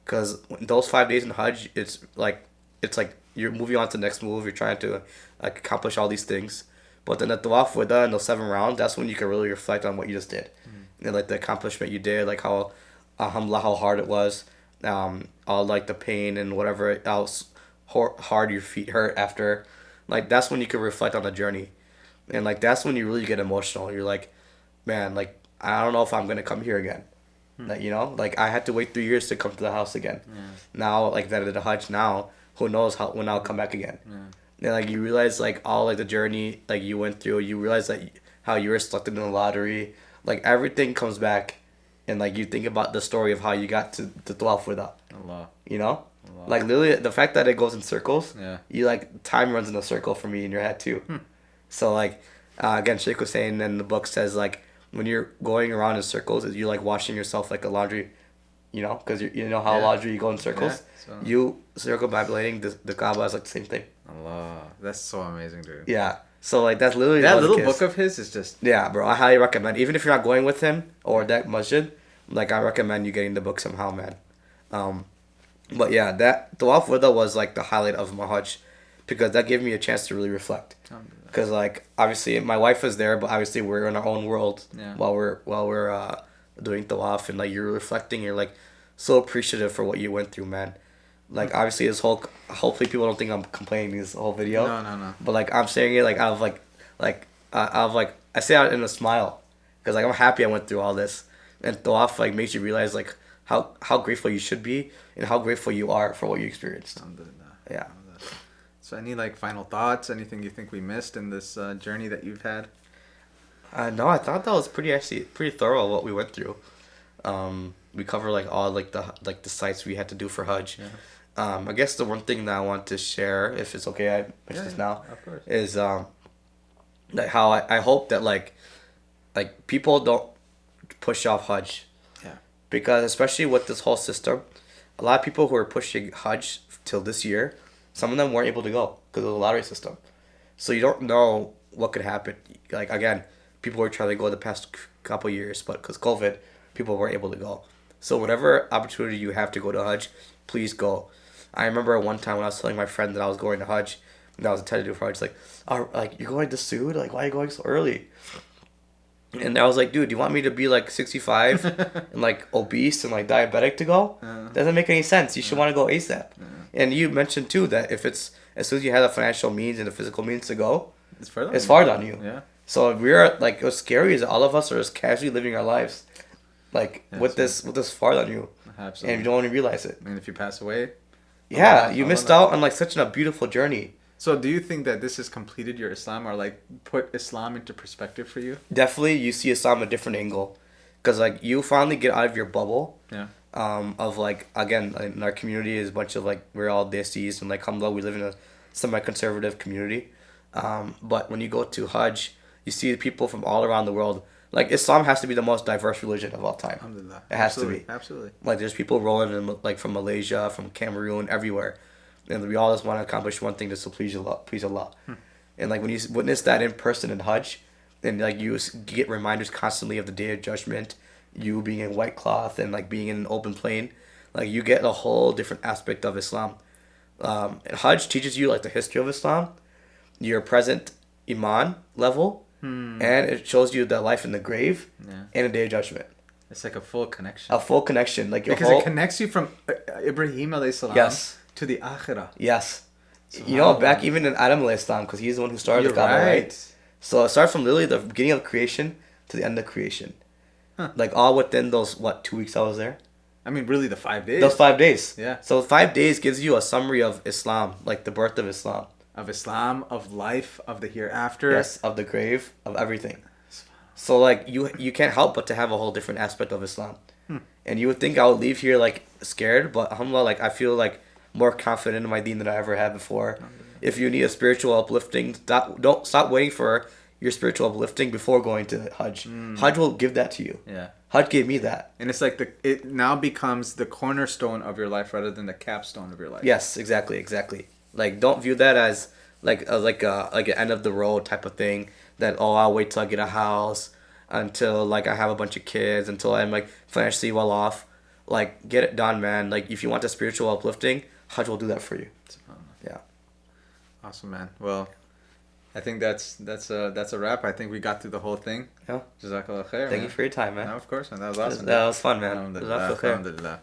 Cause those 5 days in Hajj, it's like you're moving on to the next move. You're trying to like accomplish all these things, but then the Tawaf Wada and those 7 rounds, that's when you can really reflect on what you just did, and like the accomplishment you did, like how, alhamdulillah, how hard it was, all like the pain and whatever else, hard your feet hurt after, like that's when you can reflect on the journey, and like that's when you really get emotional. You're like, man, like I don't know if I'm gonna come here again. Like, you know, like I had to wait 3 years to come to the house again. Now, like that I did the Hajj now, who knows when I'll come back again. And like you realize like all like the journey like you went through, you realize that how you were selected in the lottery, like everything comes back, and like you think about the story of how you got to the Tawaf Wada. Allah. You know? Allah. Like literally the fact that it goes in circles, you like time runs in a circle for me in your head too. So like again, Sheikh was saying in the book says like when you're going around in circles, you're like washing yourself like a laundry, you know, because you know how laundry you go in circles. So. You circumambulating the Kaaba is like the same thing.
Allah, that's so amazing, dude.
Yeah, so like that's literally
that little book of his is just.
Yeah, bro, I highly recommend. Even if you're not going with him or that masjid, like I recommend you getting the book somehow, man. But yeah, that Tawaf Wada was like the highlight of my Hajj, because that gave me a chance to really reflect. Because like obviously my wife was there, but obviously we're in our own world while we're doing tawaf, and like you're reflecting, you're like so appreciative for what you went through, man. Like obviously hopefully people don't think I'm complaining this whole video. No. But like I'm saying it like out of I say it in a smile, because like I'm happy I went through all this, and tawaf like makes you realize like how grateful you should be and how grateful you are for what you experienced. Yeah.
So any like final thoughts? Anything you think we missed in this journey that you've had?
No, I thought that was pretty thorough what we went through. We covered like all like the sites we had to do for Hajj. I guess the one thing that I want to share, if it's okay, I mention this now,
of course,
is like how I hope that like people don't push off Hajj. Yeah. Because especially with this whole system, a lot of people who are pushing Hajj till this year, some of them weren't able to go because of the lottery system. So you don't know what could happen. Like again, people were trying to go the past couple years, but because COVID, people weren't able to go. So whatever opportunity you have to go to Hajj, please go. I remember one time when I was telling my friend that I was going to Hajj, and I was intended to do for Hajj, like you're going to Saud? Like, why are you going so early? And I was like, dude, do you want me to be like 65 and like obese and like diabetic to go? Doesn't make any sense. You should want to go ASAP. And you mentioned too that if it's as soon as you have the financial means and the physical means to go, it's far on you. Yeah. So we're like, what's scary is that all of us are just casually living our lives, like with this far on you. Absolutely. And you don't even realize it.
And if you pass away,
you missed out on like such a beautiful journey.
So do you think that this has completed your Islam, or like put Islam into perspective for you?
Definitely, you see Islam a different angle, because like you finally get out of your bubble. Yeah. Of like again in our community is a bunch of like we're all desis, and like alhamdulillah we live in a semi-conservative community. But when you go to Hajj, you see people from all around the world like Islam has to be the most diverse religion of all time.
Alhamdulillah.
It has to be.
Absolutely.
Like there's people rolling in like from Malaysia, from Cameroon, everywhere, and we all just want to accomplish one thing, just to please Allah. And like when you witness that in person in Hajj, then like you get reminders constantly of the Day of Judgment, you being in white cloth and like being in an open plain, like you get a whole different aspect of Islam. And Hajj teaches you like the history of Islam, your present iman level, and it shows you the life in the grave and the Day of Judgment.
It's like a full connection.
A full connection, like your
because
whole...
it connects you from Ibrahim alayhi salam
Yes.
to the akhirah.
Yes. You know, back even in Adam alayhi salam, because he's the one who started the Kaaba, right? So it starts from literally the beginning of creation to the end of creation. Like all within those, 2 weeks I was there?
I mean, really the 5 days.
Those 5 days.
Yeah.
So 5 days gives you a summary of Islam, like the birth of Islam.
Of Islam, of life, of the hereafter.
Yes, of the grave, of everything. So like you can't help but to have a whole different aspect of Islam. And you would think I would leave here like scared, but alhamdulillah, like I feel like more confident in my deen than I ever had before. If you need a spiritual uplifting, don't stop waiting for your spiritual uplifting before going to Hajj. Hajj will give that to you.
Yeah.
Hajj gave me that.
And it's like it now becomes the cornerstone of your life rather than the capstone of your life.
Yes, exactly. Like don't view that as like an end of the road type of thing. That I'll wait till I get a house, until like I have a bunch of kids, until I'm like financially well off. Like get it done, man. Like if you want the spiritual uplifting, Hajj will do that for you. Yeah.
Awesome, man. Well, I think that's a wrap. I think we got through the whole thing.
Yeah.
Jazakallah khair.
Thank you for your time, man.
No, of course, man. That was awesome.
That was fun, man.
Alhamdulillah.